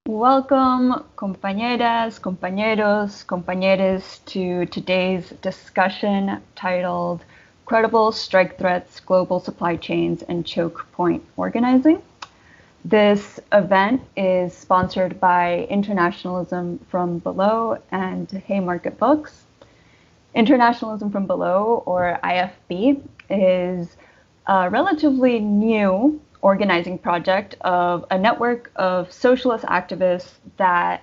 Welcome, compañeras, compañeros, compañeres, to today's discussion titled Credible Strike Threats, Global Supply Chains, and Choke Point Organizing. This event is sponsored by Internationalism from Below and Haymarket Books. Internationalism from Below, or IFB, is a relatively new organizing project of a network of socialist activists that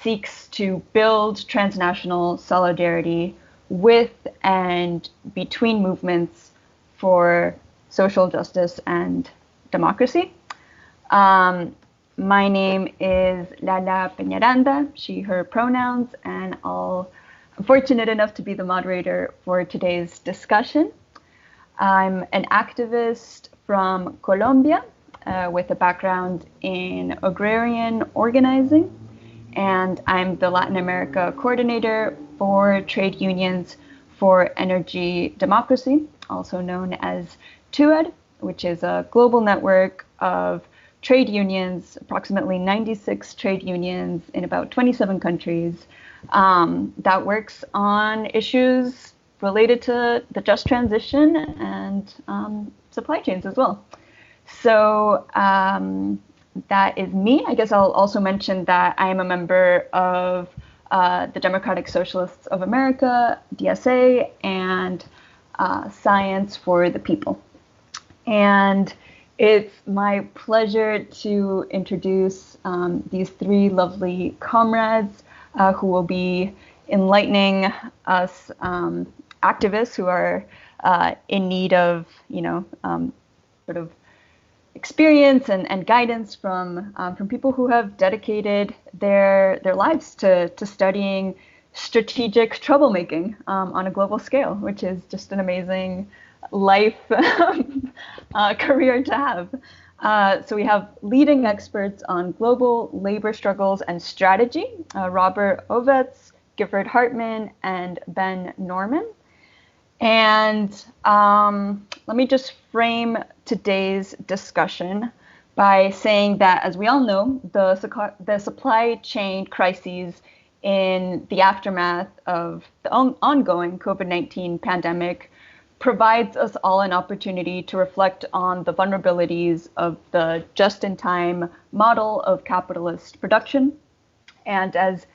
seeks to build transnational solidarity with and between movements for social justice and democracy. My name is Lala Peñaranda, she, her pronouns, and I'm fortunate enough to be the moderator for today's discussion. I'm an activist from Colombia with a background in agrarian organizing, and I'm the Latin America coordinator for Trade Unions for Energy Democracy, also known as TUED, which is a global network of trade unions, approximately 96 trade unions in about 27 countries, that works on issues related to the just transition and supply chains as well. So that is me. I guess I'll also mention that I am a member of the Democratic Socialists of America, DSA, and Science for the People. And it's my pleasure to introduce these three lovely comrades who will be enlightening us activists who are in need of, sort of experience and guidance from people who have dedicated their lives to studying strategic troublemaking on a global scale, which is just an amazing life career to have. So we have leading experts on global labor struggles and strategy, Robert Ovets, Gifford Hartman, and Ben Norman. And let me just frame today's discussion by saying that, as we all know, the supply chain crises in the aftermath of the ongoing COVID-19 pandemic provides us all an opportunity to reflect on the vulnerabilities of the just-in-time model of capitalist production. And as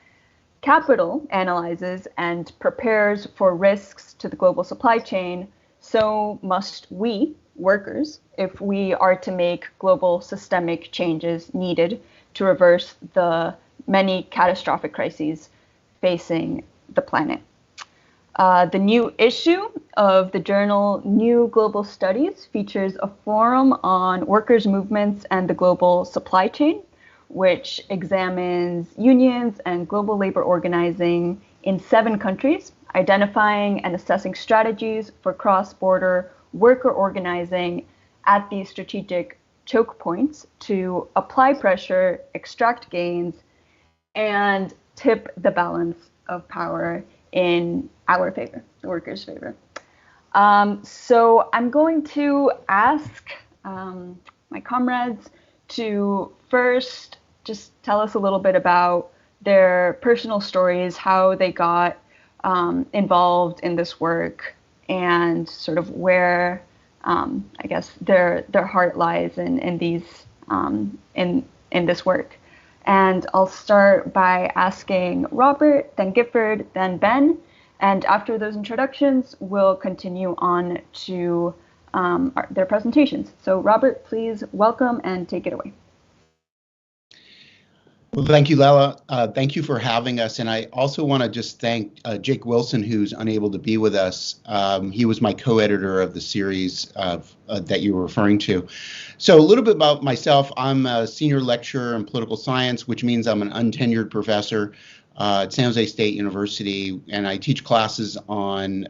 capital analyzes and prepares for risks to the global supply chain, so must we, workers, if we are to make global systemic changes needed to reverse the many catastrophic crises facing the planet. The new issue of the journal New Global Studies features a forum on workers' movements and the global supply chain, which examines unions and global labor organizing in 7 countries, identifying and assessing strategies for cross-border worker organizing at these strategic choke points to apply pressure, extract gains, and tip the balance of power in our favor, the workers' favor. So I'm going to ask my comrades to first just tell us a little bit about their personal stories, how they got involved in this work, and sort of where I guess their heart lies in these in this work. And I'll start by asking Robert, then Gifford, then Ben. And after those introductions, we'll continue on to their presentations. So Robert, please welcome and take it away. Well, thank you, Lela. Thank you for having us. And I also want to just thank Jake Wilson, who's unable to be with us. He was my co-editor of the series that you were referring to. So a little bit about myself. I'm a senior lecturer in political science, which means I'm an untenured professor at San Jose State University. And I teach classes on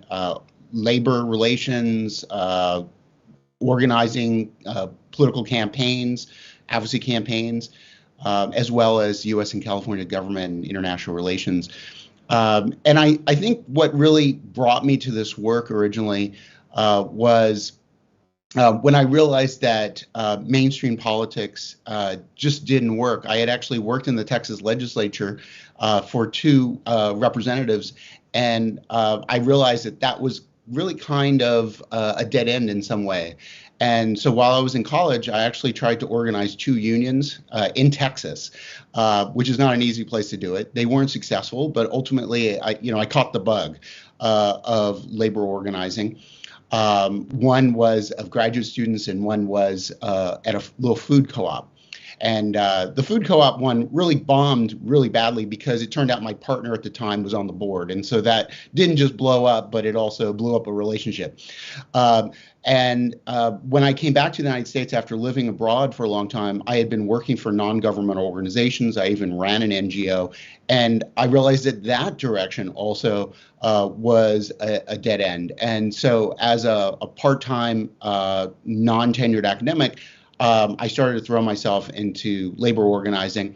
labor relations, organizing political campaigns, advocacy campaigns, as well as U.S. and California government and international relations. And I think what really brought me to this work originally was when I realized that mainstream politics just didn't work. I had actually worked in the Texas legislature for two representatives, and I realized that that was really kind of a dead end in some way. And so while I was in college, I actually tried to organize two unions in Texas, which is not an easy place to do it. They weren't successful, but ultimately, I caught the bug of labor organizing. One was of graduate students, and one was at a little food co-op. And the food co-op one really bombed really badly because it turned out my partner at the time was on the board. And so that didn't just blow up, but it also blew up a relationship. And when I came back to the United States after living abroad for a long time, I had been working for non-governmental organizations. I even ran an NGO. And I realized that that direction also was a dead end. And so as a part-time, non-tenured academic, I started to throw myself into labor organizing.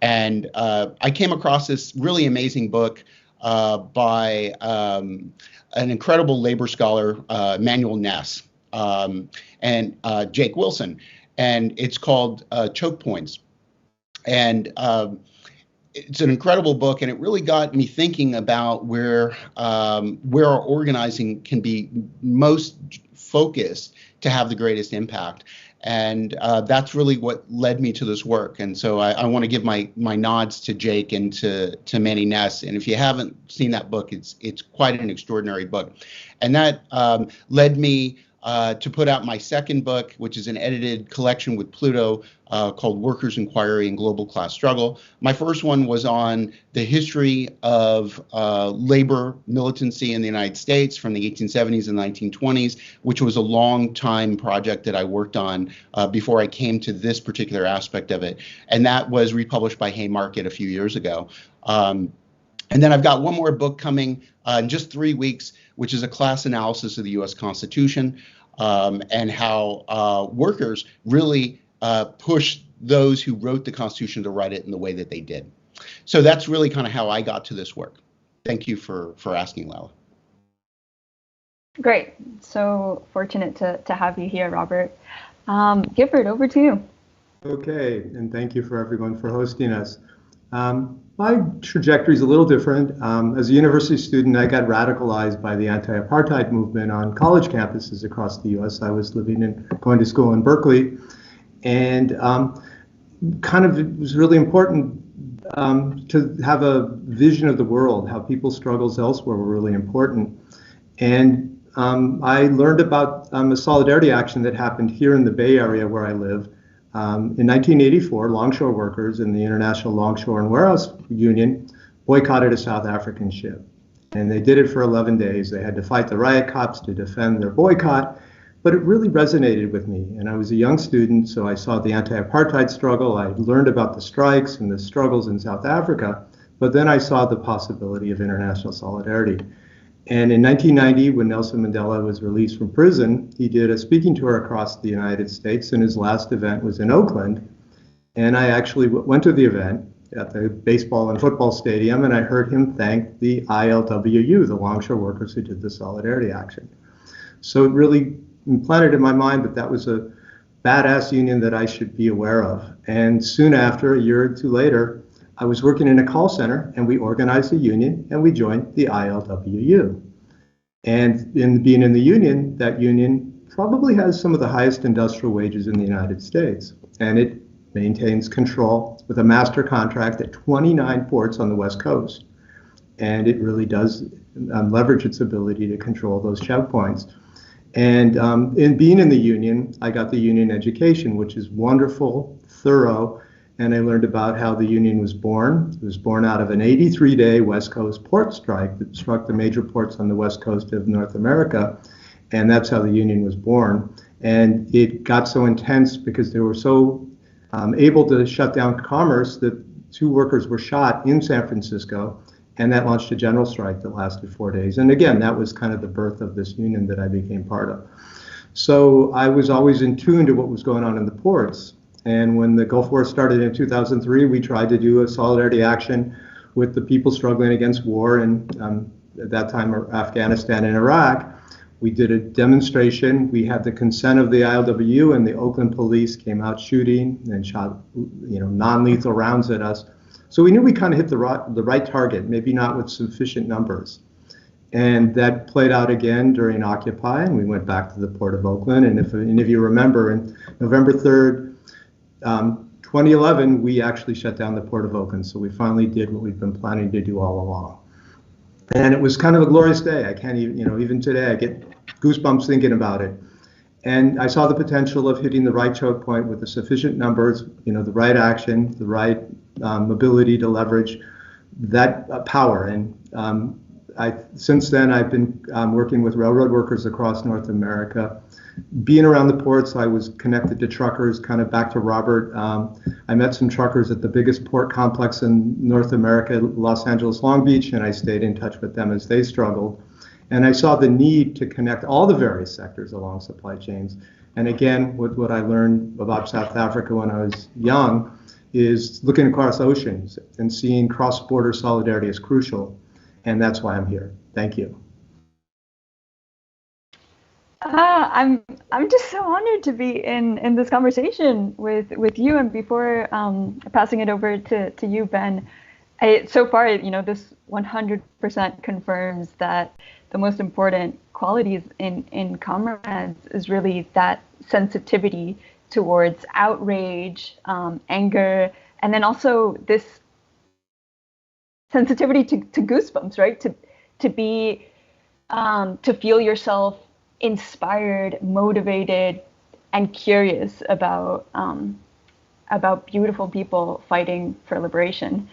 And I came across this really amazing book by an incredible labor scholar, Manuel Ness, and Jake Wilson. And it's called Choke Points. And it's an incredible book, and it really got me thinking about where our organizing can be most focused to have the greatest impact. And that's really what led me to this work. And so I want to give my nods to Jake and to Manny Ness. And if you haven't seen that book, it's quite an extraordinary book. And that led me to put out my second book, which is an edited collection with Pluto called Workers' Inquiry and Global Class Struggle. My first one was on the history of labor militancy in the United States from the 1870s and 1920s, which was a long time project that I worked on before I came to this particular aspect of it. And that was republished by Haymarket a few years ago. And then I've got one more book coming in just 3 weeks, which is a class analysis of the U.S. Constitution and how workers really pushed those who wrote the Constitution to write it in the way that they did. So that's really kind of how I got to this work. Thank you for asking, Lala. Great. So fortunate to have you here, Robert. Gifford, over to you. Okay, and thank you for everyone for hosting us. My trajectory is a little different. As a university student, I got radicalized by the anti-apartheid movement on college campuses across the U.S. I was going to school in Berkeley, and it was really important to have a vision of the world, how people's struggles elsewhere were really important. And I learned about a solidarity action that happened here in the Bay Area where I live. In 1984, longshore workers in the International Longshore and Warehouse Union boycotted a South African ship. And they did it for 11 days. They had to fight the riot cops to defend their boycott. But it really resonated with me. And I was a young student, so I saw the anti-apartheid struggle. I learned about the strikes and the struggles in South Africa. But then I saw the possibility of international solidarity. And in 1990, when Nelson Mandela was released from prison, he did a speaking tour across the United States, and his last event was in Oakland. And I actually went to the event at the baseball and football stadium, and I heard him thank the ILWU, the longshore workers who did the solidarity action. So it really implanted in my mind that that was a badass union that I should be aware of. And soon after, a year or two later, I was working in a call center, and we organized a union, and we joined the ILWU. And in being in the union, that union probably has some of the highest industrial wages in the United States. And it maintains control with a master contract at 29 ports on the West Coast. And it really does leverage its ability to control those choke points. And in being in the union, I got the union education, which is wonderful, thorough, and I learned about how the union was born. It was born out of an 83-day West Coast port strike that struck the major ports on the West Coast of North America, and that's how the union was born. And it got so intense because they were so able to shut down commerce that 2 workers were shot in San Francisco, and that launched a general strike that lasted 4 days. And again, that was kind of the birth of this union that I became part of. So I was always in tune to what was going on in the ports. And when the Gulf War started in 2003, we tried to do a solidarity action with the people struggling against war in, at that time, Afghanistan and Iraq. We did a demonstration. We had the consent of the ILWU, and the Oakland police came out shooting and shot, non-lethal rounds at us. So we knew we kind of hit the right target, maybe not with sufficient numbers. And that played out again during Occupy, and we went back to the Port of Oakland. And if any of you remember, in November 3rd, 2011, we actually shut down the Port of Oakland. So we finally did what we've been planning to do all along. And it was kind of a glorious day. I can't even, even today, I get goosebumps thinking about it. And I saw the potential of hitting the right choke point with the sufficient numbers, the right action, the right ability to leverage that power. And since then, I've been working with railroad workers across North America. Being around the ports, I was connected to truckers, kind of back to Robert. I met some truckers at the biggest port complex in North America, Los Angeles, Long Beach, and I stayed in touch with them as they struggled. And I saw the need to connect all the various sectors along supply chains. And again, what I learned about South Africa when I was young is looking across oceans and seeing cross-border solidarity as crucial. And that's why I'm here. Thank you. I'm just so honored to be in this conversation with you. And before passing it over to you, Ben, so far, this 100% confirms that the most important qualities in comrades is really that sensitivity towards outrage, anger, and then also this sensitivity to goosebumps, right? To be to feel yourself inspired, motivated, and curious about beautiful people fighting for liberation.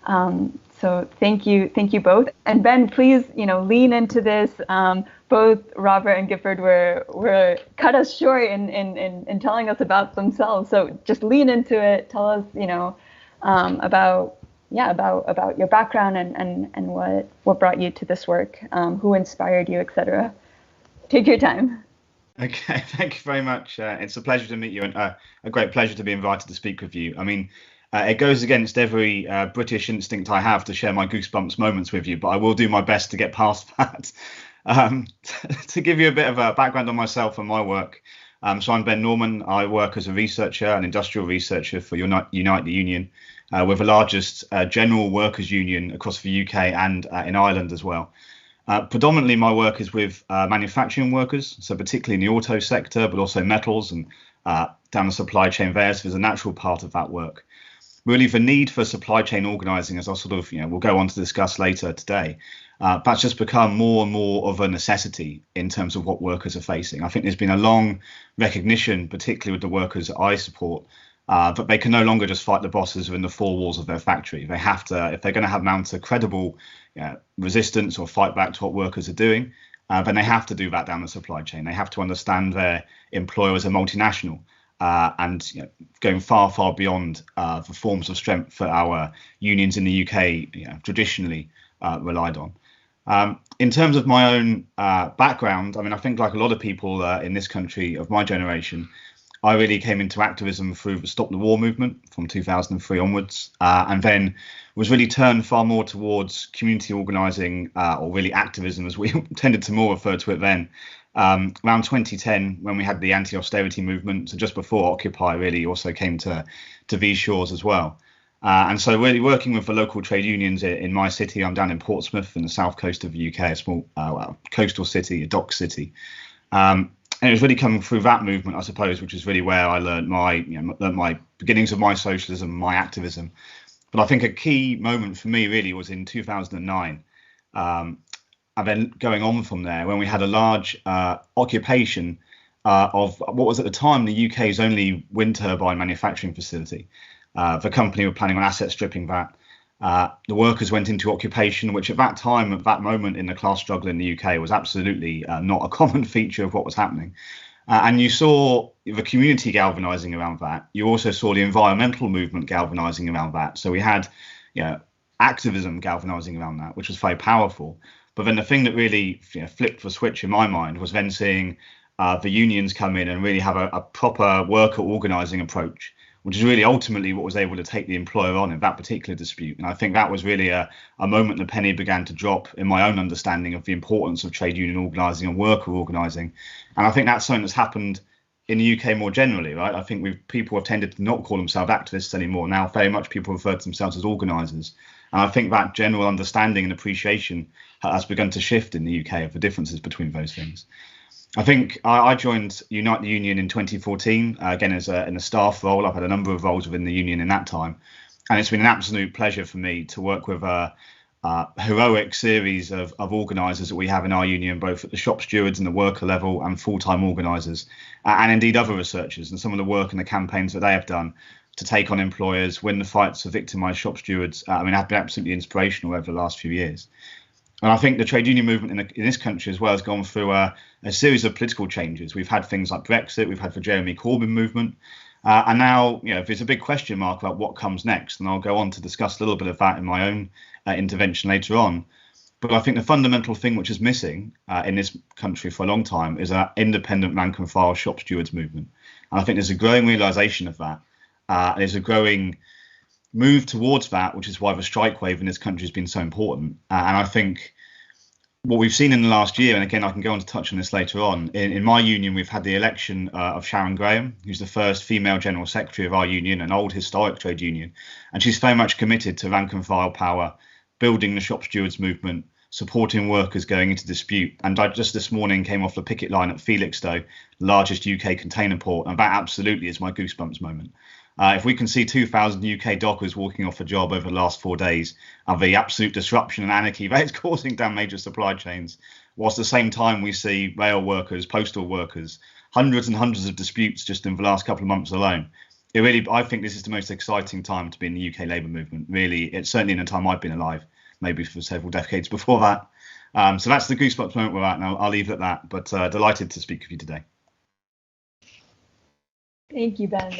So thank you both. And Ben, please, lean into this. Both Robert and Gifford were cut us short in telling us about themselves. So just lean into it. Tell us, about your background and what brought you to this work, who inspired you, etc. Take your time. Okay, thank you very much. It's a pleasure to meet you, and a great pleasure to be invited to speak with you. I mean, it goes against every British instinct I have to share my goosebumps moments with you, but I will do my best to get past that. To give you a bit of a background on myself and my work. So I'm Ben Norman. I work as a researcher, an industrial researcher for Unite the Union. We're the largest general workers' union across the UK and in Ireland as well. Predominantly, my work is with manufacturing workers, so particularly in the auto sector, but also metals and down the supply chain there. So there's a natural part of that work. Really, the need for supply chain organising, as I'll we'll go on to discuss later today, that's just become more and more of a necessity in terms of what workers are facing. I think there's been a long recognition, particularly with the workers that I support, that they can no longer just fight the bosses within the four walls of their factory. They have to, if they're going to have mount a credible resistance or fight back to what workers are doing, then they have to do that down the supply chain. They have to understand their employer as a multinational and going far, far beyond the forms of strength that our unions in the UK traditionally relied on. In terms of my own background, I mean, I think like a lot of people in this country of my generation, I really came into activism through the Stop the War movement from 2003 onwards, and then was really turned far more towards community organising, or really activism, as we tended to more refer to it then, around 2010, when we had the anti-austerity movement. So just before Occupy really also came to these shores as well. And so really working with the local trade unions in my city. I'm down in Portsmouth in the south coast of the UK, a small coastal city, a dock city. And it was really coming through that movement, I suppose, which is really where I learned my beginnings of my socialism, my activism. But I think a key moment for me really was in 2009. And then going on from there, when we had a large occupation of what was at the time the UK's only wind turbine manufacturing facility. The company were planning on asset stripping that. The workers went into occupation, which at that time, at that moment in the class struggle in the UK was absolutely not a common feature of what was happening. And you saw the community galvanising around that. You also saw the environmental movement galvanising around that. So we had activism galvanising around that, which was very powerful. But then the thing that really flipped the switch in my mind was then seeing the unions come in and really have a proper worker organising approach, which is really ultimately what was able to take the employer on in that particular dispute. And I think that was really a moment the penny began to drop in my own understanding of the importance of trade union organising and worker organising. And I think that's something that's happened in the UK more generally, right? I think people have tended to not call themselves activists anymore. Now, very much people refer to themselves as organisers. And I think that general understanding and appreciation has begun to shift in the UK of the differences between those things. I think I joined Unite the Union in 2014, again, in a staff role. I've had a number of roles within the union in that time. And it's been an absolute pleasure for me to work with a heroic series of organisers that we have in our union, both at the shop stewards and the worker level and full-time organisers, and indeed other researchers, and some of the work and the campaigns that they have done to take on employers, win the fights for victimised shop stewards, have been absolutely inspirational over the last few years. And I think the trade union movement in this country as well has gone through a series of political changes. We've had things like Brexit, we've had the Jeremy Corbyn movement, and now, there's a big question mark about what comes next. And I'll go on to discuss a little bit of that in my own intervention later on. But I think the fundamental thing which is missing in this country for a long time is an independent rank and file shop stewards movement. And I think there's a growing realisation of that. There's a growing move towards that, which is why the strike wave in this country has been so important. And I think what we've seen in the last year, and again, I can go on to touch on this later on, in my union, we've had the election of Sharon Graham, who's the first female general secretary of our union, an old historic trade union. And she's very much committed to rank and file power, building the shop stewards movement, supporting workers going into dispute. And I just this morning came off the picket line at Felixstowe, the largest UK container port. And that absolutely is my goosebumps moment. If we can see 2,000 UK dockers walking off a job over the last 4 days of the absolute disruption and anarchy that is causing down major supply chains, whilst at the same time we see rail workers, postal workers, hundreds and hundreds of disputes just in the last couple of months alone. I think this is the most exciting time to be in the UK labour movement. Really, it's certainly in the time I've been alive, maybe for several decades before that. So that's the goosebumps moment we're at now. I'll leave it at that, but delighted to speak with you today. Thank you, Ben.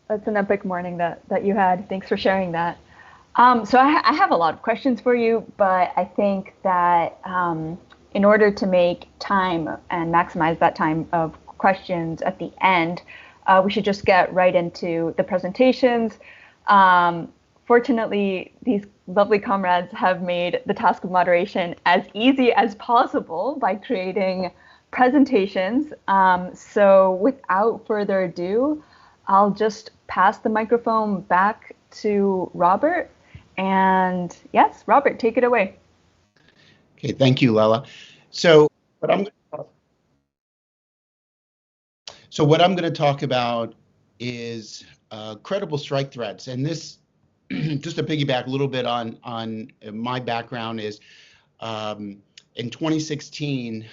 That's an epic morning that you had. Thanks for sharing that. So I have a lot of questions for you, but I think that in order to make time and maximize that time of questions at the end, we should just get right into the presentations. Fortunately, these lovely comrades have made the task of moderation as easy as possible by creating presentations. So without further ado, I'll just pass the microphone back to Robert. And yes, Robert, take it away. Okay, thank you, Lela. So what I'm going to talk about is credible strike threats. And this, just to piggyback a little bit on my background, is in 2016,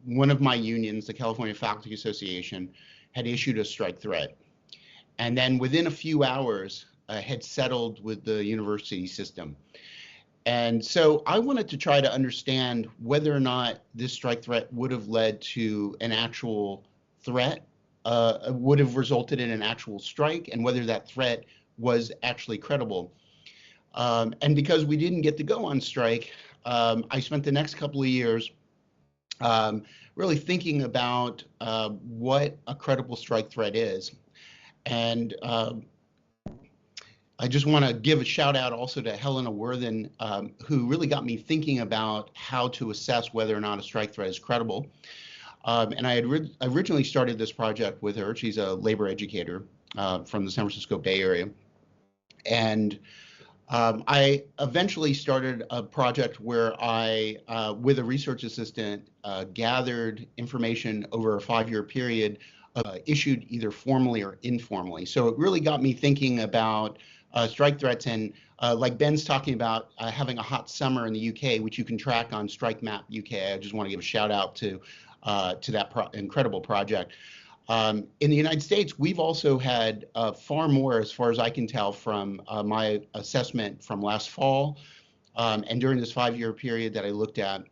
one of my unions, the California Faculty Association, had issued a strike threat, and then within a few hours had settled with the university system. And so I wanted to try to understand whether or not this strike threat would have led to an actual threat, would have resulted in an actual strike, and whether that threat was actually credible. And because we didn't get to go on strike, I spent the next couple of years really thinking about what a credible strike threat is. And I just want to give a shout out also to Helena Worthen, who really got me thinking about how to assess whether or not a strike threat is credible. And I had originally started this project with her. She's a labor educator from the San Francisco Bay Area. And I eventually started a project where I, with a research assistant, gathered information over a 5-year period, issued either formally or informally. So it really got me thinking about strike threats, and like Ben's talking about having a hot summer in the UK, which you can track on Strike Map UK. I just want to give a shout out to that incredible project. In the United States, we've also had far more, as far as I can tell from my assessment from last fall, and during this 5-year period that I looked at,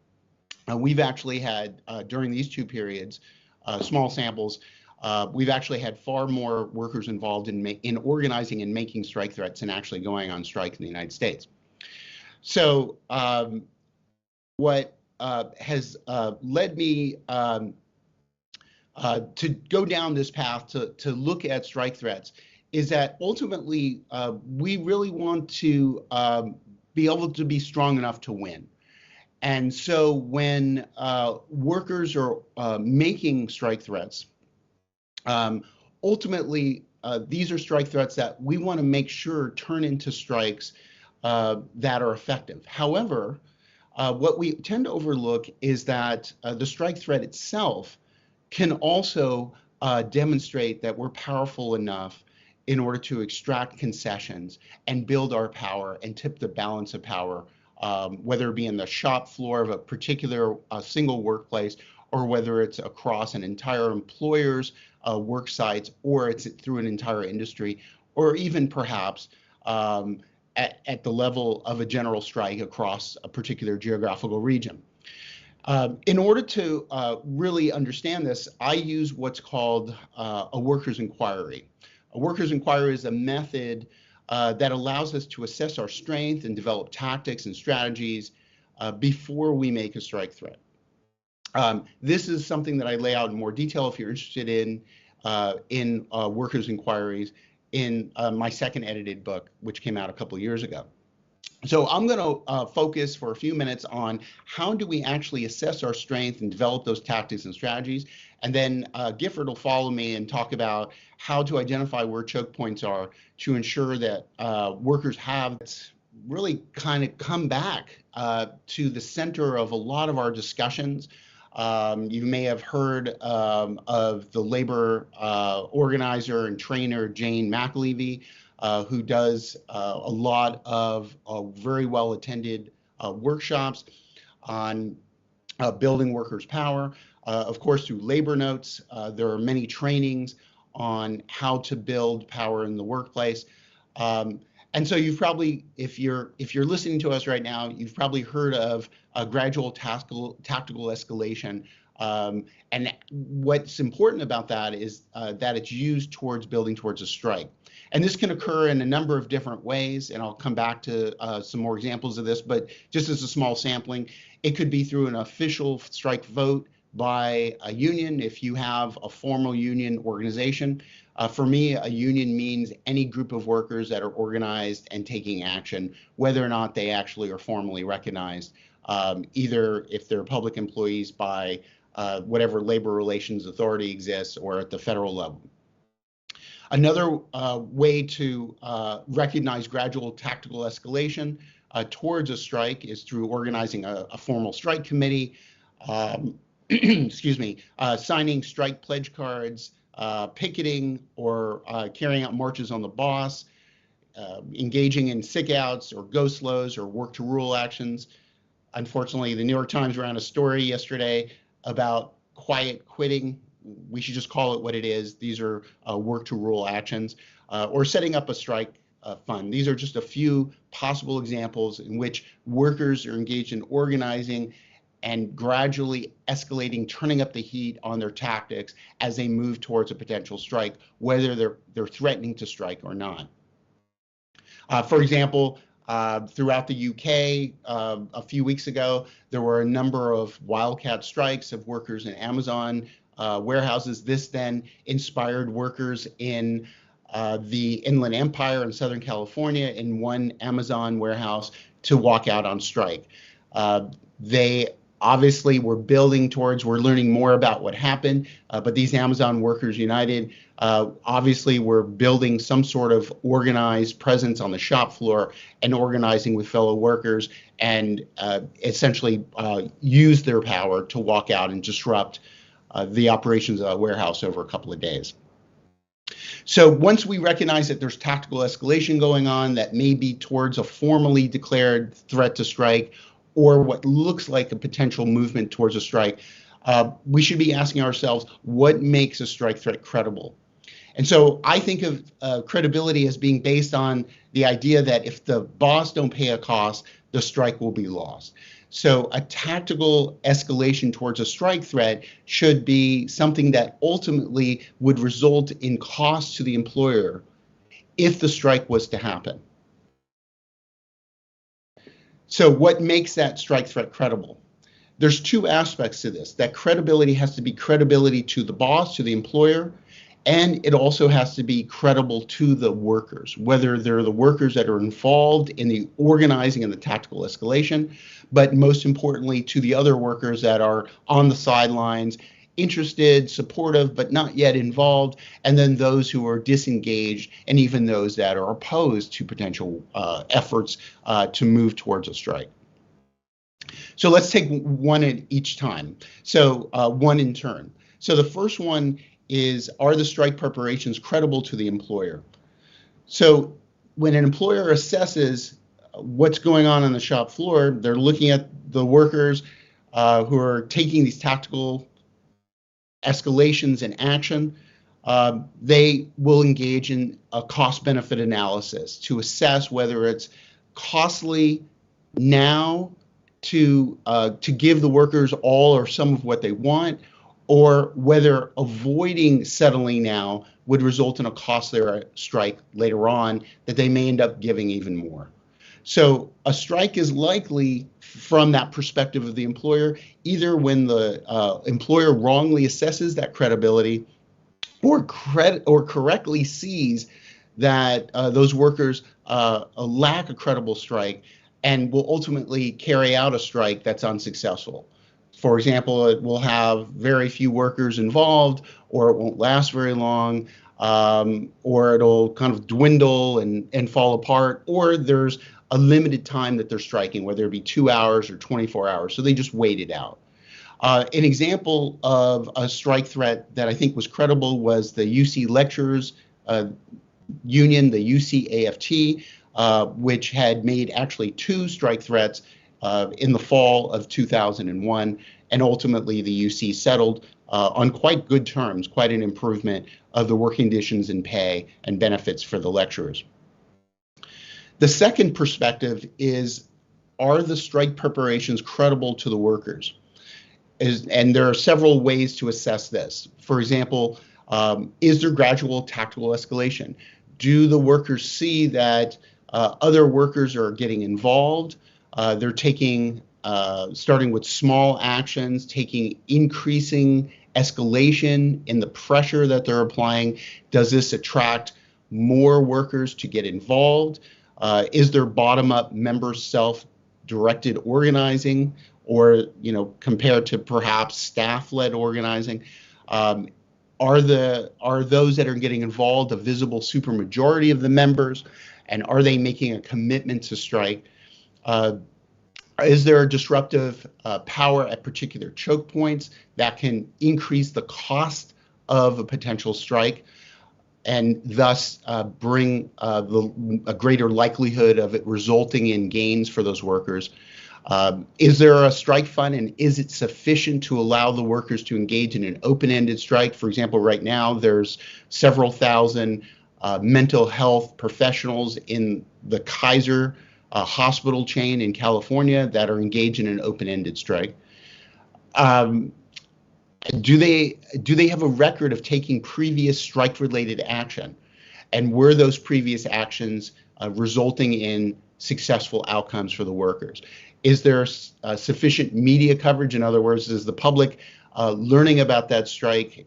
we've actually had, during these 2 periods, small samples, we've actually had far more workers involved in organizing and making strike threats and actually going on strike in the United States. So what has led me to go down this path to look at strike threats is that ultimately we really want to be able to be strong enough to win. And so when workers are making strike threats, ultimately these are strike threats that we want to make sure turn into strikes that are effective. However, what we tend to overlook is that the strike threat itself can also demonstrate that we're powerful enough in order to extract concessions and build our power and tip the balance of power, whether it be in the shop floor of a particular single workplace, or whether it's across an entire employer's work sites, or it's through an entire industry, or even perhaps at the level of a general strike across a particular geographical region. In order to really understand this, I use what's called a workers' inquiry. A workers' inquiry is a method that allows us to assess our strength and develop tactics and strategies before we make a strike threat. This is something that I lay out in more detail if you're interested in workers' inquiries in my second edited book, which came out a couple of years ago. So I'm going to focus for a few minutes on how do we actually assess our strength and develop those tactics and strategies. And then Gifford will follow me and talk about how to identify where choke points are to ensure that workers have really kind of come back to the center of a lot of our discussions. You may have heard of the labor organizer and trainer Jane McAlevey, who does a lot of very well attended workshops on building workers' power. Of course, through labor notes, there are many trainings on how to build power in the workplace. And so you've probably, if you're listening to us right now, you've probably heard of a gradual tactical escalation. And what's important about that is that it's used towards building towards a strike. And this can occur in a number of different ways, and I'll come back to some more examples of this, but just as a small sampling, it could be through an official strike vote by a union if you have a formal union organization. For me, a union means any group of workers that are organized and taking action, whether or not they actually are formally recognized, either if they're public employees by whatever labor relations authority exists or at the federal level. Another way to recognize gradual tactical escalation towards a strike is through organizing a formal strike committee, excuse me, signing strike pledge cards, picketing or carrying out marches on the boss, engaging in sick-outs or go-slows or work-to-rule actions. Unfortunately, the New York Times ran a story yesterday about quiet quitting. We should just call it what it is. These are work-to-rule actions, or setting up a strike fund. These are just a few possible examples in which workers are engaged in organizing and gradually escalating, turning up the heat on their tactics as they move towards a potential strike, whether they're threatening to strike or not. For example, throughout the UK, a few weeks ago, there were a number of wildcat strikes of workers in Amazon warehouses. This then inspired workers in the Inland Empire in Southern California in one Amazon warehouse to walk out on strike. They obviously we're learning more about what happened, but these Amazon Workers United obviously were building some sort of organized presence on the shop floor and organizing with fellow workers, and essentially use their power to walk out and disrupt the operations of a warehouse over a couple of days. So once we recognize that there's tactical escalation going on that may be towards a formally declared threat to strike, or what looks like a potential movement towards a strike, we should be asking ourselves, what makes a strike threat credible? And so I think of credibility as being based on the idea that if the boss don't pay a cost, the strike will be lost. So a tactical escalation towards a strike threat should be something that ultimately would result in cost to the employer if the strike was to happen. So what makes that strike threat credible? There's two aspects to this. That credibility has to be credibility to the boss, to the employer, And it also has to be credible to the workers, whether they're the workers that are involved in the organizing and the tactical escalation, but most importantly to the other workers that are on the sidelines, interested, supportive, but not yet involved, and then those who are disengaged, and even those that are opposed to potential efforts to move towards a strike. So let's take one at each time. So one in turn. So the first one is, are the strike preparations credible to the employer? So when an employer assesses what's going on the shop floor, they're looking at the workers who are taking these tactical escalations in action. They will engage in a cost-benefit analysis to assess whether it's costly now to give the workers all or some of what they want, or whether avoiding settling now would result in a costlier strike later on that they may end up giving even more. So a strike is likely, from that perspective of the employer, either when the employer wrongly assesses that credibility or correctly sees that those workers lack a credible strike and will ultimately carry out a strike that's unsuccessful. For example, it will have very few workers involved, or it won't last very long, or it'll kind of dwindle and fall apart, or there's a limited time that they're striking, whether it be 2 hours or 24 hours. So they just wait it out. An example of a strike threat that I think was credible was the UC Lecturers Union, the UCAFT, which had made actually 2 strike threats in the fall of 2001, and ultimately the UC settled on quite good terms, quite an improvement of the working conditions and pay and benefits for the lecturers. The second perspective is, are the strike preparations credible to the workers? And there are several ways to assess this. For example, is there gradual tactical escalation? Do the workers see that other workers are getting involved? They're taking, starting with small actions, taking increasing escalation in the pressure that they're applying. Does this attract more workers to get involved? Is there bottom-up member self-directed organizing, or compared to perhaps staff-led organizing? Are those that are getting involved a visible supermajority of the members, and are they making a commitment to strike? Is there a disruptive power at particular choke points that can increase the cost of a potential strike, and thus bring a greater likelihood of it resulting in gains for those workers? Is there a strike fund, and is it sufficient to allow the workers to engage in an open-ended strike? For example, right now there's several thousand mental health professionals in the Kaiser hospital chain in California that are engaged in an open-ended strike. Do they have a record of taking previous strike-related action? And were those previous actions resulting in successful outcomes for the workers? Is there sufficient media coverage? In other words, is the public learning about that strike?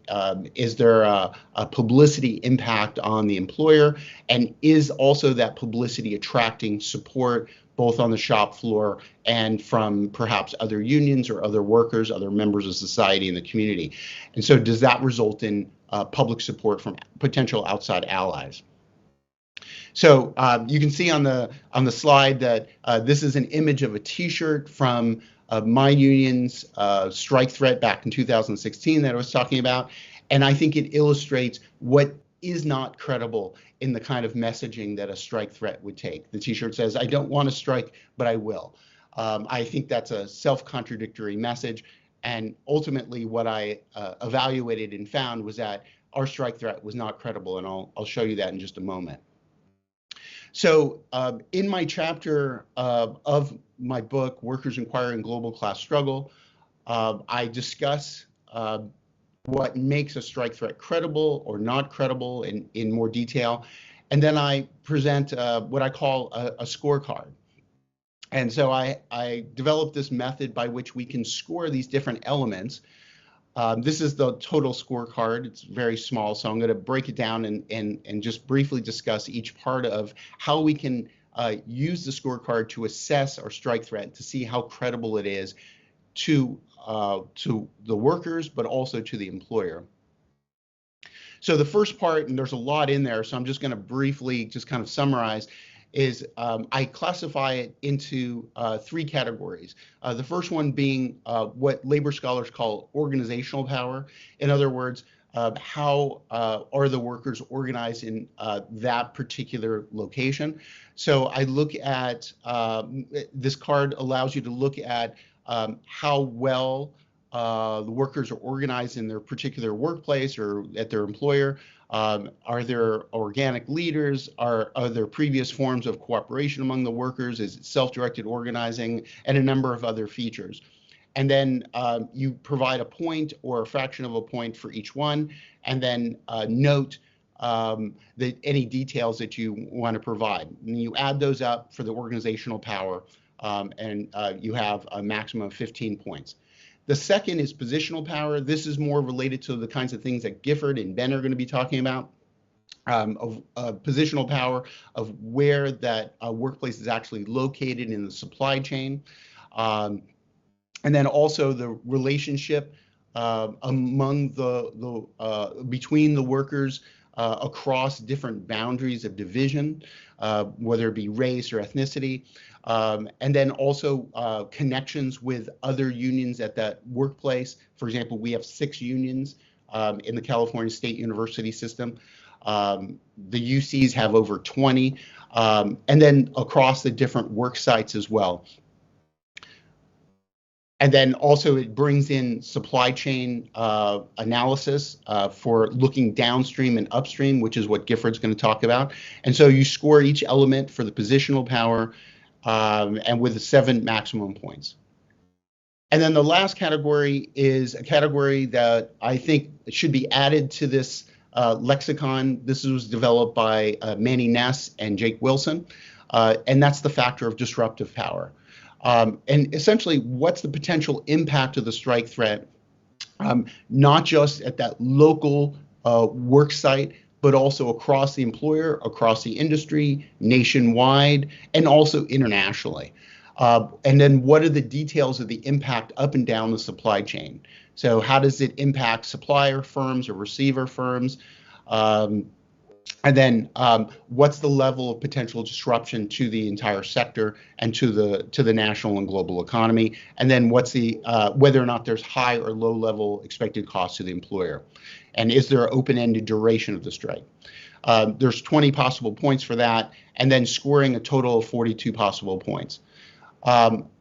Is there a publicity impact on the employer? And is also that publicity attracting support both on the shop floor and from perhaps other unions or other workers, other members of society in the community? And so does that result in public support from potential outside allies? So you can see on the slide that this is an image of a T-shirt from my union's strike threat back in 2016 that I was talking about, and I think it illustrates what is not credible in the kind of messaging that a strike threat would take. The T-shirt says, "I don't want to strike, but I will." I think that's a self-contradictory message, and ultimately what I evaluated and found was that our strike threat was not credible, and I'll show you that in just a moment. So in my chapter of my book, Workers' Inquiry and Global Class Struggle, I discuss what makes a strike threat credible or not credible in more detail. And then I present what I call a scorecard. And so I developed this method by which we can score these different elements This is the total scorecard. It's very small, so I'm going to break it down and just briefly discuss each part of how we can use the scorecard to assess our strike threat, to see how credible it is to the workers, but also to the employer. So the first part, and there's a lot in there, so I'm just going to briefly just kind of summarize, is I classify it into three categories. The first one being what labor scholars call organizational power. In other words, how are the workers organized in that particular location? So I look at, this card allows you to look at how well the workers are organized in their particular workplace or at their employer. Are there organic leaders? Are there previous forms of cooperation among the workers? Is it self-directed organizing? And a number of other features. And then you provide a point or a fraction of a point for each one, and then note any details that you want to provide. And you add those up for the organizational power, and you have a maximum of 15 points. The second is positional power. This is more related to the kinds of things that Gifford and Ben are going to be talking about, of positional power, of where that workplace is actually located in the supply chain. And then also the relationship among between the workers across different boundaries of division, whether it be race or ethnicity. And then also connections with other unions at that workplace. For example, we have 6 unions in the California State University system. The UCs have over 20, and then across the different work sites as well. And then also it brings in supply chain analysis for looking downstream and upstream, which is what Gifford's going to talk about. And so you score each element for the positional power, and with the 7 maximum points. And then the last category is a category that I think should be added to this lexicon. This was developed by Manny Ness and Jake Wilson, and that's the factor of disruptive power. And essentially, what's the potential impact of the strike threat, not just at that local work site, but also across the employer, across the industry, nationwide, and also internationally. And then what are the details of the impact up and down the supply chain? So how does it impact supplier firms or receiver firms? And then what's the level of potential disruption to the entire sector and to the national and global economy? And then what's the whether or not there's high or low level expected cost to the employer? And is there an open-ended duration of the strike? There's 20 possible points for that, and then scoring a total of 42 possible points.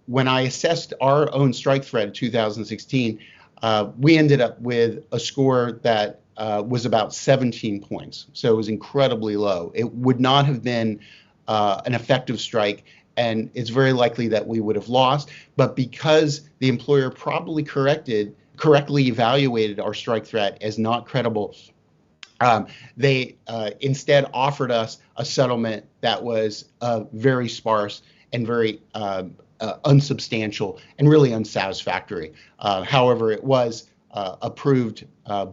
When I assessed our own strike threat in 2016, we ended up with a score that was about 17 points. So it was incredibly low. It would not have been an effective strike, and it's very likely that we would have lost. But because the employer probably correctly evaluated our strike threat as not credible, they instead offered us a settlement that was very sparse and very unsubstantial and really unsatisfactory. However, it was approved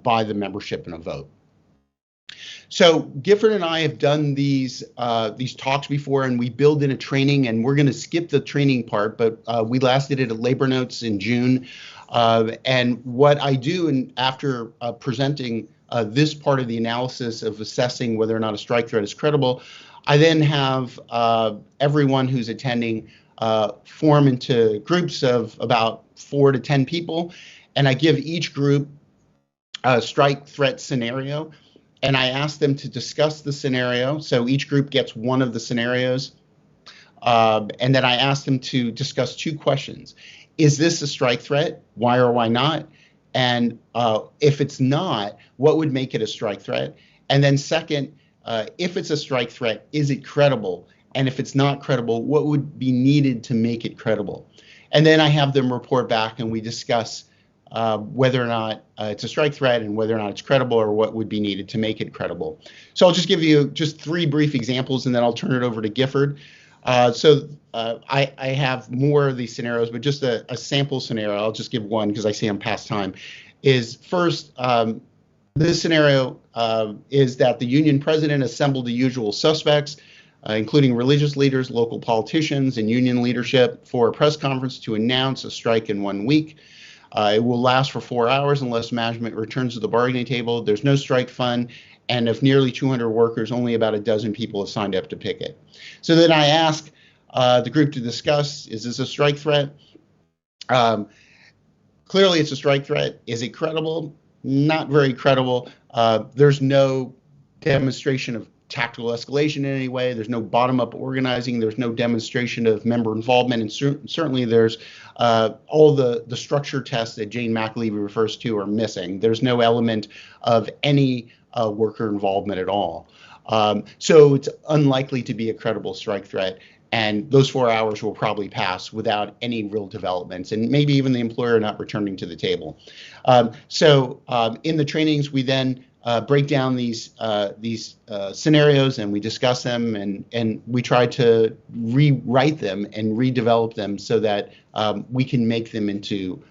by the membership in a vote. So Gifford and I have done these talks before, and we build in a training, and we're going to skip the training part, but we last did it at Labor Notes in June. And what I do after presenting this part of the analysis of assessing whether or not a strike threat is credible, I then have everyone who's attending form into groups of about 4 to 10 people, and I give each group a strike threat scenario, and I ask them to discuss the scenario. So each group gets one of the scenarios, and then I ask them to discuss 2 questions. Is this a strike threat? Why or why not? And if it's not, what would make it a strike threat? And then second, if it's a strike threat, is it credible? And if it's not credible, what would be needed to make it credible? And then I have them report back, and we discuss whether or not it's a strike threat and whether or not it's credible, or what would be needed to make it credible. So I'll just give you just 3 brief examples, and then I'll turn it over to Gifford. I have more of these scenarios, but just a sample scenario, I'll just give one because I see I'm past time, is first, this scenario is that the union president assembled the usual suspects, including religious leaders, local politicians, and union leadership for a press conference to announce a strike in 1 week. It will last for 4 hours unless management returns to the bargaining table. There's no strike fund. And of nearly 200 workers, only about a dozen people have signed up to picket. So then I ask the group to discuss, is this a strike threat? Clearly it's a strike threat. Is it credible? Not very credible. There's no demonstration of tactical escalation in any way. There's no bottom-up organizing. There's no demonstration of member involvement. And certainly there's all the structure tests that Jane McAlevey refers to are missing. There's no element of any worker involvement at all. So it's unlikely to be a credible strike threat. And those 4 hours will probably pass without any real developments, and maybe even the employer not returning to the table. So in the trainings, we then break down these scenarios, and we discuss them, and we try to rewrite them and redevelop them so that we can make them into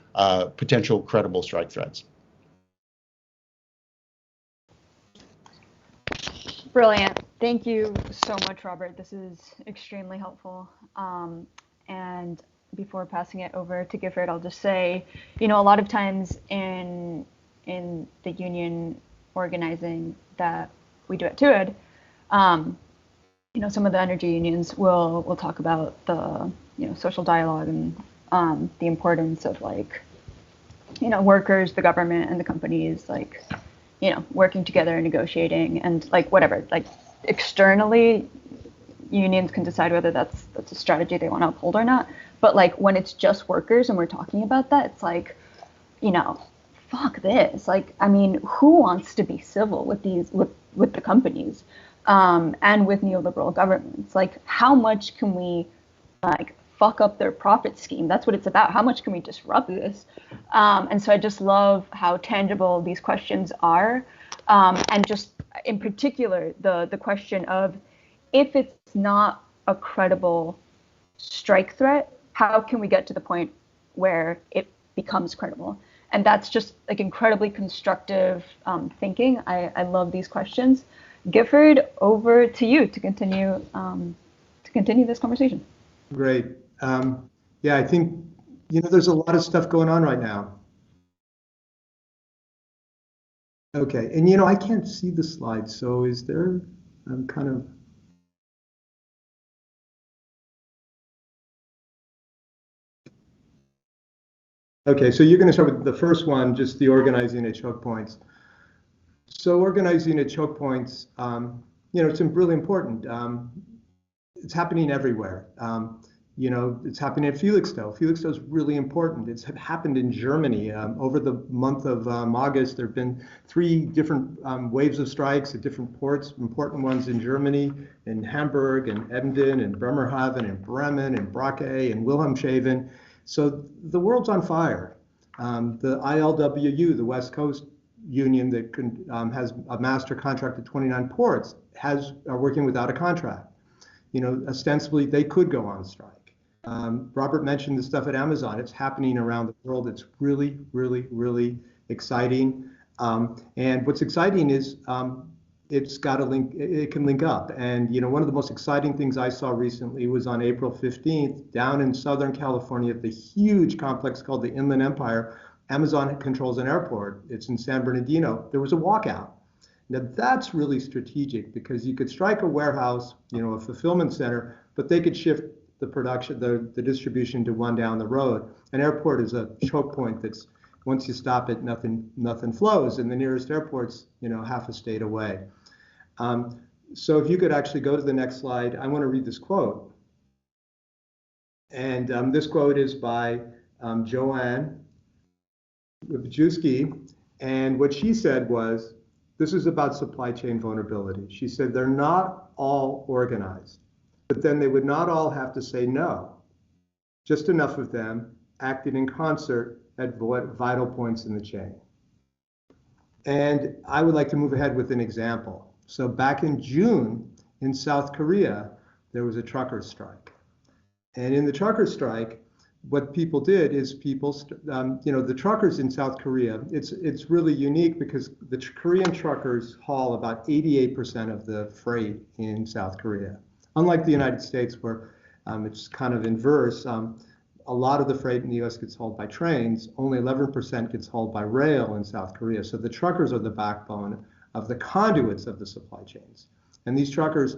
potential credible strike threats. Brilliant. Thank you so much, Robert. This is extremely helpful. And before passing it over to Gifford, I'll just say, a lot of times in the union organizing that we do at TUID, some of the energy unions will talk about the social dialogue and the importance of workers, the government, and the companies working together and negotiating, and whatever, externally unions can decide whether that's a strategy they want to uphold or not. But when it's just workers and we're talking about that, it's fuck this. Who wants to be civil with the companies and with neoliberal governments? How much can we fuck up their profit scheme? That's what it's about. How much can we disrupt this? And so I just love how tangible these questions are. And just in particular, the question of, if it's not a credible strike threat, how can we get to the point where it becomes credible? And that's just incredibly constructive thinking. I love these questions. Gifford, over to you to continue this conversation. Great. Yeah, I think, there's a lot of stuff going on right now. Okay, and I can't see the slides, so is there, I'm kind of. Okay, so you're going to start with the first one, just the organizing at choke points. So organizing at choke points, it's really important. It's happening everywhere. It's happening at Felixstowe. Felixstowe is really important. It's happened in Germany. Over the month of August, there have been 3 different waves of strikes at different ports, important ones in Germany, in Hamburg, and Emden, and Bremerhaven, and Bremen, and Brake, and Wilhelmshaven. So the world's on fire. The ILWU, the West Coast Union that has a master contract at 29 ports, are working without a contract. Ostensibly, they could go on strike. Robert mentioned the stuff at Amazon. It's happening around the world. It's really, really, really exciting. And what's exciting is it's got a link. It can link up. And one of the most exciting things I saw recently was on April 15th, down in Southern California, at the huge complex called the Inland Empire. Amazon controls an airport. It's in San Bernardino. There was a walkout. Now that's really strategic, because you could strike a warehouse, a fulfillment center, but they could shift the production, the distribution to one down the road. An airport is a choke point that's, once you stop it, nothing flows, and the nearest airport's half a state away. So if you could actually go to the next slide, I want to read this quote. And this quote is by Joanne Wojcicki, and what she said was, this is about supply chain vulnerability. She said, they're not all organized, but then they would not all have to say no. Just enough of them acted in concert at vital points in the chain. And I would like to move ahead with an example. So back in June in South Korea, there was a trucker strike. And in the trucker strike, what people did is the truckers in South Korea, it's really unique because the Korean truckers haul about 88% of the freight in South Korea. Unlike the United States, where it's kind of inverse, a lot of the freight in the US gets hauled by trains, only 11% gets hauled by rail in South Korea. So the truckers are the backbone of the conduits of the supply chains. And these truckers,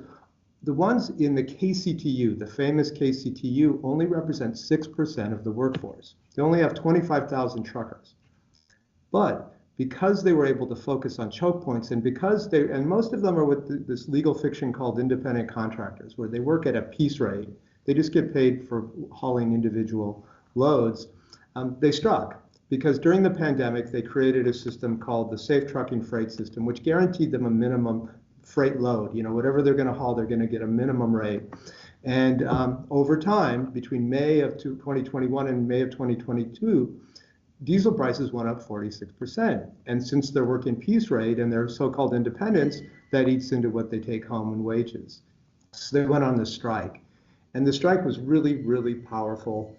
the ones in the KCTU, the famous KCTU, only represent 6% of the workforce. They only have 25,000 truckers. But because they were able to focus on choke points, and most of them are with this legal fiction called independent contractors, where they work at a piece rate. They just get paid for hauling individual loads. They struck because during the pandemic, they created a system called the Safe Trucking Freight System, which guaranteed them a minimum freight load. Whatever they're going to haul, they're going to get a minimum rate. And over time, between May of 2021 and May of 2022, diesel prices went up 46%. And since they're working piece rate and they're so-called independents, that eats into what they take home in wages. So they went on this strike. And the strike was really, really powerful.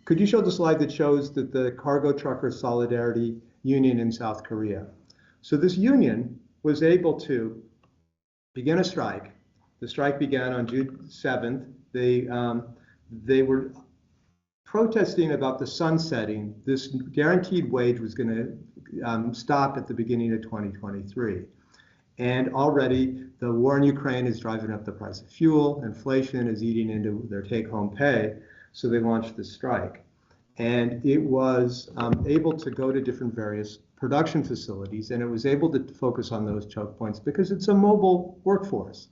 Could you show the slide that shows that the Cargo Trucker Solidarity Union in South Korea? So this union was able to begin a strike. The strike began on June 7th. They were protesting about the sunsetting. This guaranteed wage was going to stop at the beginning of 2023. And already the war in Ukraine is driving up the price of fuel. Inflation is eating into their take-home pay. So they launched this strike. And it was able to go to different various production facilities, and it was able to focus on those choke points because it's a mobile workforce.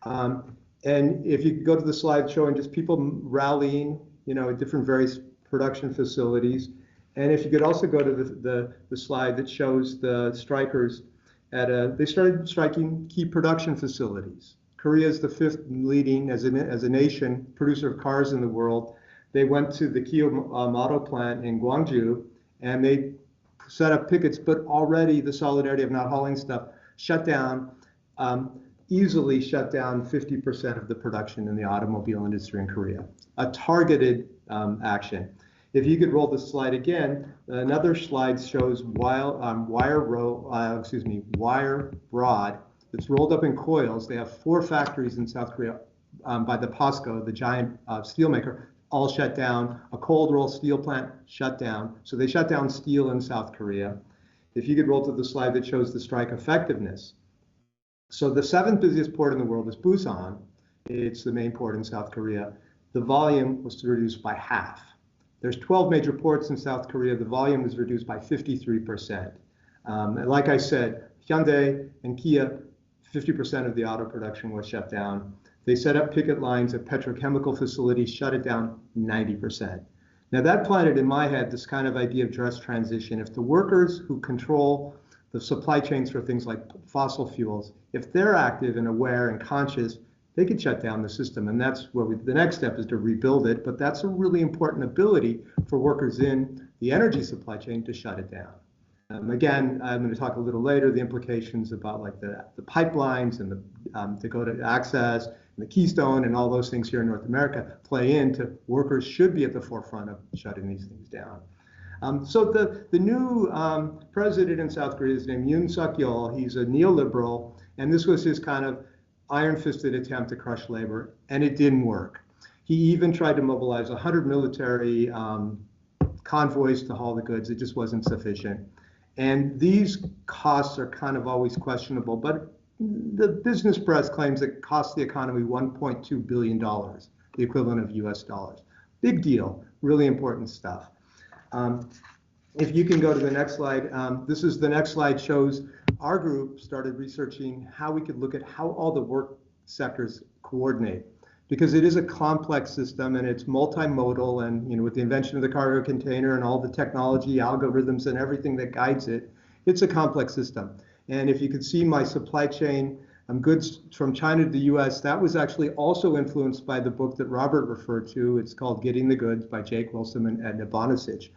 And if you go to the slide showing just people rallying, at different various production facilities, and if you could also go to the slide that shows the strikers they started striking key production facilities. Korea is the 5th leading as a nation producer of cars in the world. They went to the Kia model plant in Gwangju, and they set up pickets, but already the solidarity of not hauling stuff easily shut down 50% of the production in the automobile industry in Korea. A targeted action. If you could roll the slide again, another slide shows wire rod that's rolled up in coils. They have 4 factories in South Korea by the POSCO, the giant steelmaker, all shut down. A cold roll steel plant shut down. So they shut down steel in South Korea. If you could roll to the slide that shows the strike effectiveness. So the 7th busiest port in the world is Busan. It's the main port in South Korea. The volume was reduced by half. There's 12 major ports in South Korea. The volume was reduced by 53%. And like I said, Hyundai and Kia, 50% of the auto production was shut down. They set up picket lines at petrochemical facilities, shut it down 90%. Now that planted in my head this kind of idea of just transition. If the workers who control the supply chains for things like fossil fuels, if they're active and aware and conscious, they could shut down the system. And that's where the next step is to rebuild it. But that's a really important ability for workers in the energy supply chain to shut it down. Again, I'm going to talk a little later, the implications about like the pipelines and to go to access and the Keystone and all those things here in North America play into workers should be at the forefront of shutting these things down. So the new president in South Korea is named Yoon Suk-yeol. He's a neoliberal, and this was his kind of iron-fisted attempt to crush labor, and it didn't work. He even tried to mobilize 100 military convoys to haul the goods. It just wasn't sufficient. And these costs are kind of always questionable, but the business press claims it cost the economy $1.2 billion, the equivalent of US dollars. Big deal, really important stuff. If you can go to the next slide, the next slide shows our group started researching how we could look at how all the work sectors coordinate, because it is a complex system and it's multimodal, and with the invention of the cargo container and all the technology, algorithms and everything that guides it, it's a complex system. And if you could see my supply chain, goods from China to the US, that was actually also influenced by the book that Robert referred to. It's called Getting the Goods by Jake Wilson and Edna Bonasich.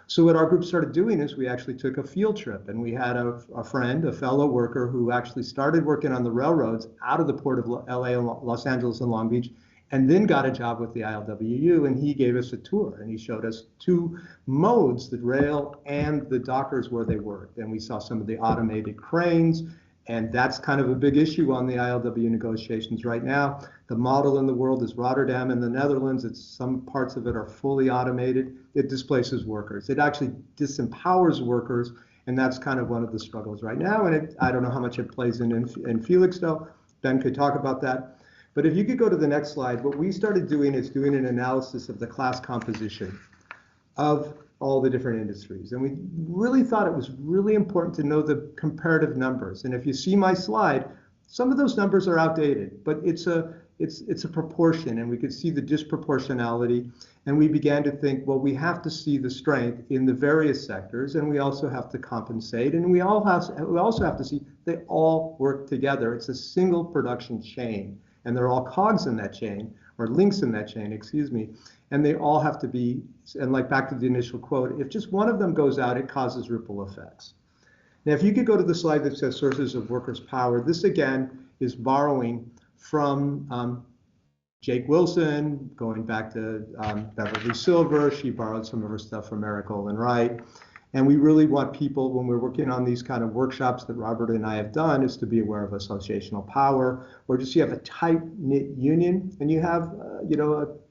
So what our group started doing is we actually took a field trip, and we had a friend, a fellow worker who actually started working on the railroads out of the port of LA, Los Angeles and Long Beach, and then got a job with the ILWU, and he gave us a tour, and he showed us two modes, the rail and the dockers where they worked. And we saw some of the automated cranes, and that's kind of a big issue on the ILWU negotiations right now. The model in the world is Rotterdam in the Netherlands. Some parts of it are fully automated. It displaces workers. It actually disempowers workers, and that's kind of one of the struggles right now. And I don't know how much it plays in Felixstowe. Ben could talk about that. But if you could go to the next slide, what we started doing is doing an analysis of the class composition of all the different industries. And we really thought it was really important to know the comparative numbers. And if you see my slide, some of those numbers are outdated, but it's a proportion, and we could see the disproportionality. And we began to think, well, we have to see the strength in the various sectors, and we also have to compensate, and we also have to see they all work together. It's a single production chain, and they're all cogs in that chain, or links in that chain, excuse me, and they all have to be, and like back to the initial quote, if just one of them goes out, it causes ripple effects. Now, if you could go to the slide that says sources of workers' power, this again is borrowing from Jake Wilson, going back to Beverly Silver. She borrowed some of her stuff from Eric Olin Wright. And we really want people, when we're working on these kind of workshops that Robert and I have done, is to be aware of associational power, or just you have a tight-knit union, and you have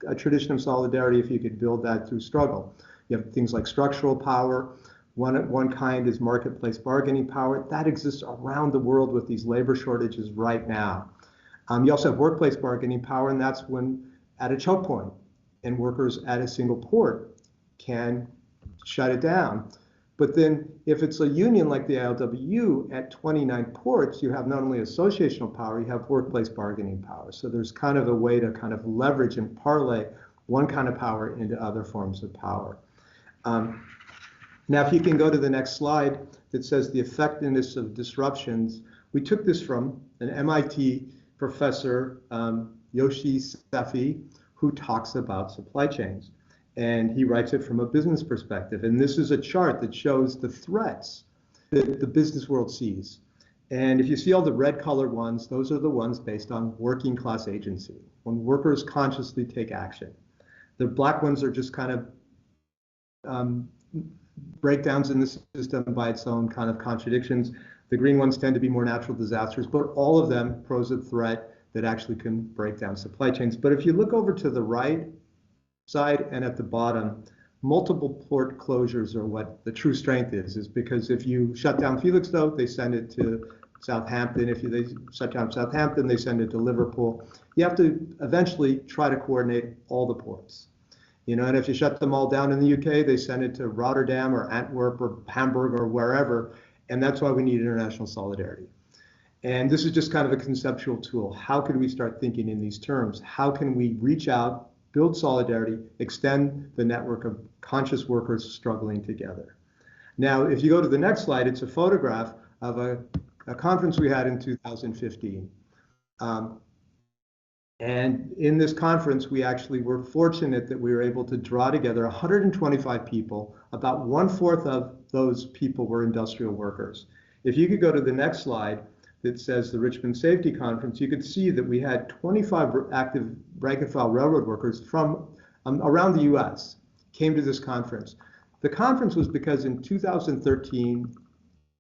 a tradition of solidarity if you could build that through struggle. You have things like structural power. One kind is marketplace bargaining power. That exists around the world with these labor shortages right now. You also have workplace bargaining power, and that's when at a choke point, and workers at a single port can shut it down. But then if it's a union like the ILWU at 29 ports, you have not only associational power, you have workplace bargaining power. So there's kind of a way to kind of leverage and parlay one kind of power into other forms of power. Now, if you can go to the next slide that says the effectiveness of disruptions, we took this from an MIT professor, Yoshi Sefi, who talks about supply chains. And he writes it from a business perspective. And this is a chart that shows the threats that the business world sees. And if you see all the red colored ones, those are the ones based on working class agency, when workers consciously take action. The black ones are just kind of breakdowns in the system by its own kind of contradictions. The green ones tend to be more natural disasters, but all of them pose a threat that actually can break down supply chains. But if you look over to the right side and at the bottom, multiple port closures are what the true strength is because if you shut down Felixstowe, they send it to Southampton. If they shut down Southampton, they send it to Liverpool. You have to eventually try to coordinate all the ports. And if you shut them all down in the UK, they send it to Rotterdam or Antwerp or Hamburg or wherever. And that's why we need international solidarity. And this is just kind of a conceptual tool. How can we start thinking in these terms? How can we reach out, build solidarity, extend the network of conscious workers struggling together? Now, if you go to the next slide, it's a photograph of a conference we had in 2015. And in this conference, we actually were fortunate that we were able to draw together 125 people. About 1/4 of those people were industrial workers. If you could go to the next slide that says the Richmond Safety Conference, you could see that we had 25 active rank and file railroad workers from around the US came to this conference. The conference was because in 2013,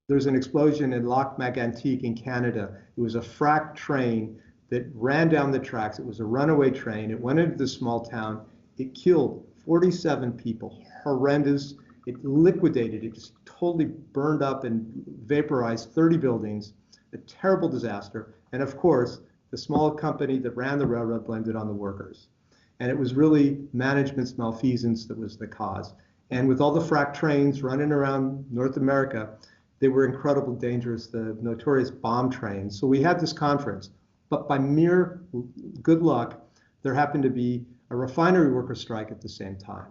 there was an explosion in Lac Mégantic in Canada. It was a frack train that ran down the tracks. It was a runaway train. It went into the small town. It killed 47 people. Horrendous. It liquidated. It just totally burned up and vaporized 30 buildings. A terrible disaster. And of course, the small company that ran the railroad blamed it on the workers. And it was really management's malfeasance that was the cause. And with all the frack trains running around North America, they were incredibly dangerous, the notorious bomb trains. So we had this conference. But by mere good luck, there happened to be a refinery worker strike at the same time.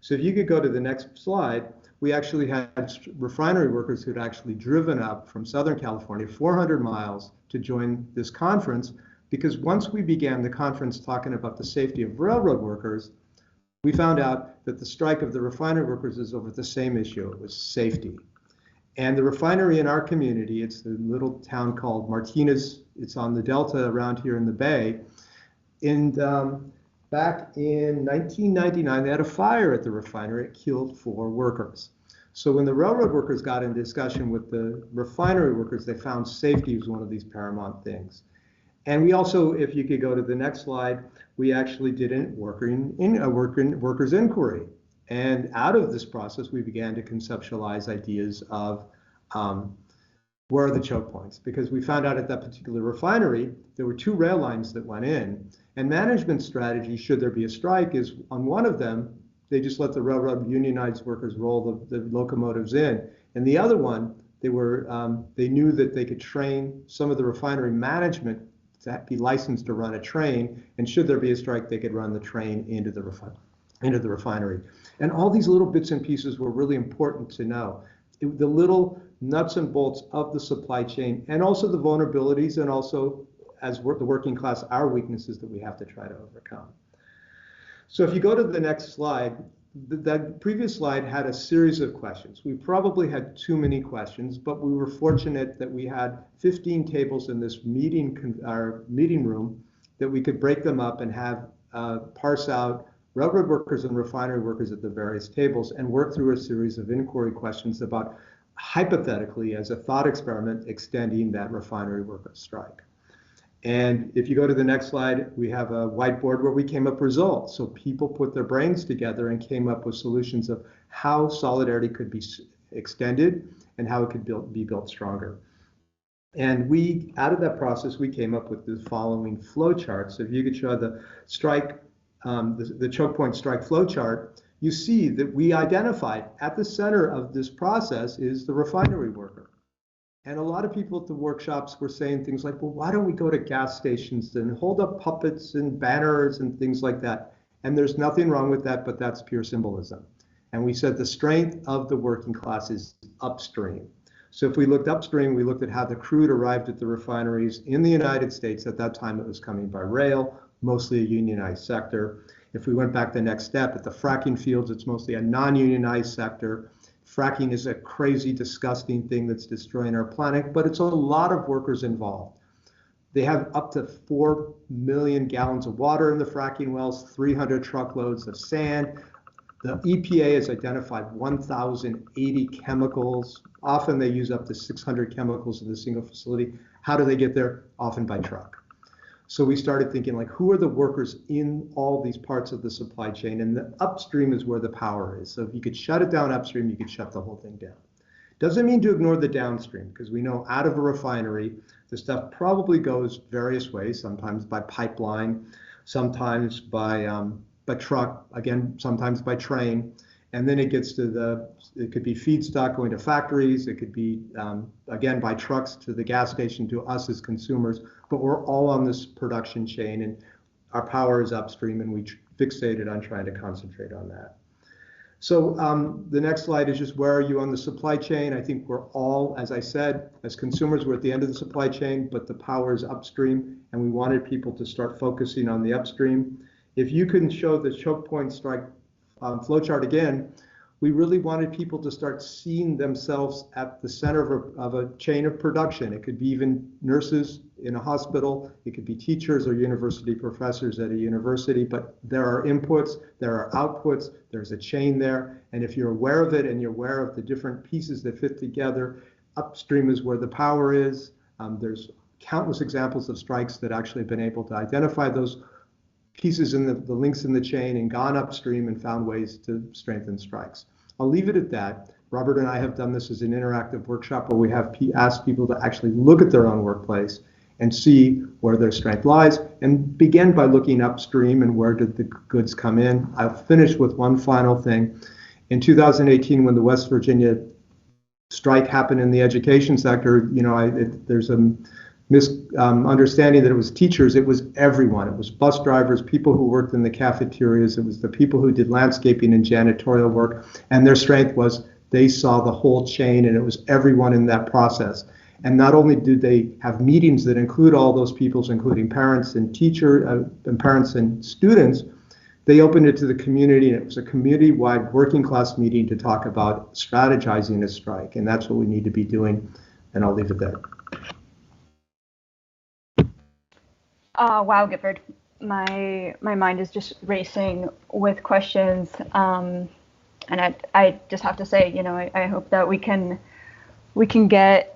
So if you could go to the next slide, we actually had refinery workers who'd actually driven up from Southern California 400 miles to join this conference, because once we began the conference talking about the safety of railroad workers, we found out that the strike of the refinery workers is over the same issue. It was safety. And the refinery in our community, it's a little town called Martinez. It's on the Delta around here in the Bay. And back in 1999, they had a fire at the refinery. It killed 4 workers. So when the railroad workers got in discussion with the refinery workers, they found safety was one of these paramount things. And we also, if you could go to the next slide, we actually did a workers' inquiry. And out of this process, we began to conceptualize ideas of where are the choke points? Because we found out at that particular refinery, there were 2 rail lines that went in. And management strategy, should there be a strike, is on one of them, they just let the railroad unionized workers roll the locomotives in. And the other one, they knew that they could train some of the refinery management to be licensed to run a train. And should there be a strike, they could run the train into the refinery. And all these little bits and pieces were really important to know. The little nuts and bolts of the supply chain, and also the vulnerabilities, and also, as the working class, our weaknesses that we have to try to overcome. So if you go to the next slide, that previous slide had a series of questions. We probably had too many questions, but we were fortunate that we had 15 tables in this meeting room that we could break them up and have parse out railroad workers and refinery workers at the various tables and work through a series of inquiry questions about, hypothetically, as a thought experiment, extending that refinery workers strike. And if you go to the next slide, we have a whiteboard where we came up with results. So people put their brains together and came up with solutions of how solidarity could be extended and how it could be built stronger. And out of that process, we came up with the following flow chart. So if you could show the strike, the choke point strike flow chart, you see that we identified at the center of this process is the refinery worker. And a lot of people at the workshops were saying things like, well, why don't we go to gas stations and hold up puppets and banners and things like that? And there's nothing wrong with that, but that's pure symbolism. And we said the strength of the working class is upstream. So if we looked upstream, we looked at how the crude arrived at the refineries in the United States. At that time, it was coming by rail, mostly a unionized sector. If we went back the next step, at the fracking fields, it's mostly a non-unionized sector. Fracking is a crazy, disgusting thing that's destroying our planet, but it's a lot of workers involved. They have up to 4 million gallons of water in the fracking wells, 300 truckloads of sand. The EPA has identified 1,080 chemicals. Often they use up to 600 chemicals in a single facility. How do they get there? Often by truck. So we started thinking, like, who are the workers in all these parts of the supply chain? And the upstream is where the power is. So if you could shut it down upstream, you could shut the whole thing down. Doesn't mean to ignore the downstream, because we know out of a refinery, the stuff probably goes various ways, sometimes by pipeline, sometimes by truck, again, sometimes by train. And then it gets to it could be feedstock going to factories. It could be, again, by trucks to the gas station to us as consumers. But we're all on this production chain, and our power is upstream, and we fixated on trying to concentrate on that. So the next slide is just, where are you on the supply chain? I think we're all, as I said, as consumers, we're at the end of the supply chain, but the power is upstream, and we wanted people to start focusing on the upstream. If you can show the choke point strike flowchart again, we really wanted people to start seeing themselves at the center of a chain of production. It could be even nurses in a hospital, it could be teachers or university professors at a university, but there are inputs, there are outputs, there's a chain there, and if you're aware of it and you're aware of the different pieces that fit together, upstream is where the power is. There's countless examples of strikes that actually have been able to identify those pieces in the links in the chain and gone upstream and found ways to strengthen strikes. I'll leave it at that. Robert and I have done this as an interactive workshop where we have asked people to actually look at their own workplace and see where their strength lies, and begin by looking upstream and where did the goods come in. I'll finish with one final thing. In 2018, when the West Virginia strike happened in the education sector, there's a misunderstanding that it was teachers. It was everyone. It was bus drivers, people who worked in the cafeterias. It was the people who did landscaping and janitorial work. And their strength was they saw the whole chain, and it was everyone in that process. And not only did they have meetings that include all those peoples, including parents and and parents and students, they opened it to the community, and it was a community-wide working class meeting to talk about strategizing a strike. And that's what we need to be doing. And I'll leave it there. Wow, Gifford. my mind is just racing with questions, and I just have to say, I hope that we can get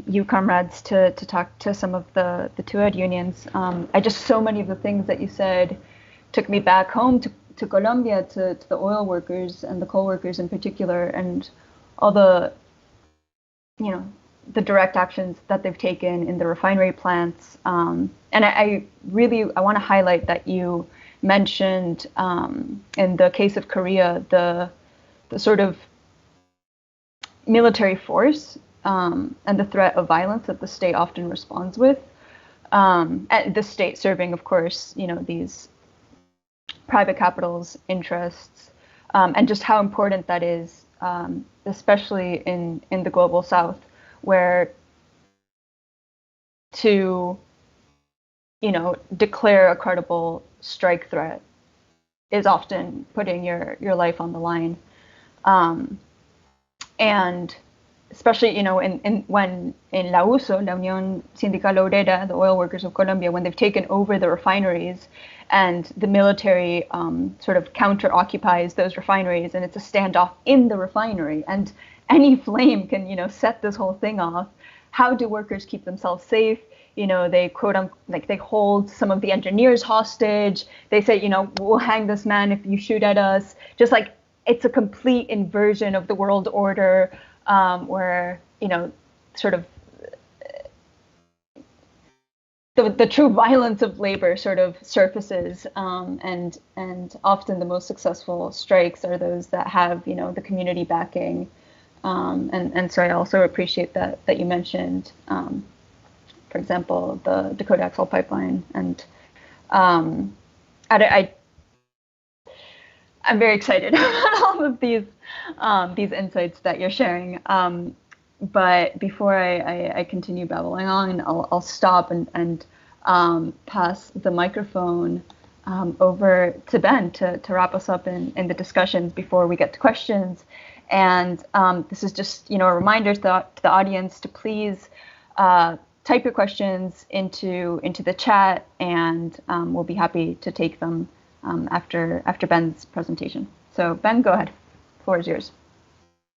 you comrades to talk to some of the two-ed unions. So many of the things that you said took me back home to Colombia, to the oil workers and the coal workers in particular, and all the direct actions that they've taken in the refinery plants. And I want to highlight that you mentioned in the case of Korea, the sort of military force and the threat of violence that the state often responds with. And the state serving, of course, these private capital's interests, and just how important that is, especially in the global South, where to declare a credible strike threat is often putting your life on the line. And especially, when in La USO, La Unión Sindical Obrera, the oil workers of Colombia, when they've taken over the refineries and the military sort of counter-occupies those refineries, and it's a standoff in the refinery, and any flame can, set this whole thing off. How do workers keep themselves safe? They they hold some of the engineers hostage. They say, we'll hang this man if you shoot at us. Just like, it's a complete inversion of the world order, where, sort of the true violence of labor sort of surfaces, and often the most successful strikes are those that have, the community backing. And so I also appreciate that you mentioned, for example, the Dakota Access Pipeline, and I'm very excited about all of these insights that you're sharing. But before I continue babbling on, I'll stop and pass the microphone over to Ben to wrap us up in the discussions before we get to questions. And this is just, a reminder to the audience to please type your questions into the chat, and we'll be happy to take them after Ben's presentation. So Ben, go ahead. The floor is yours.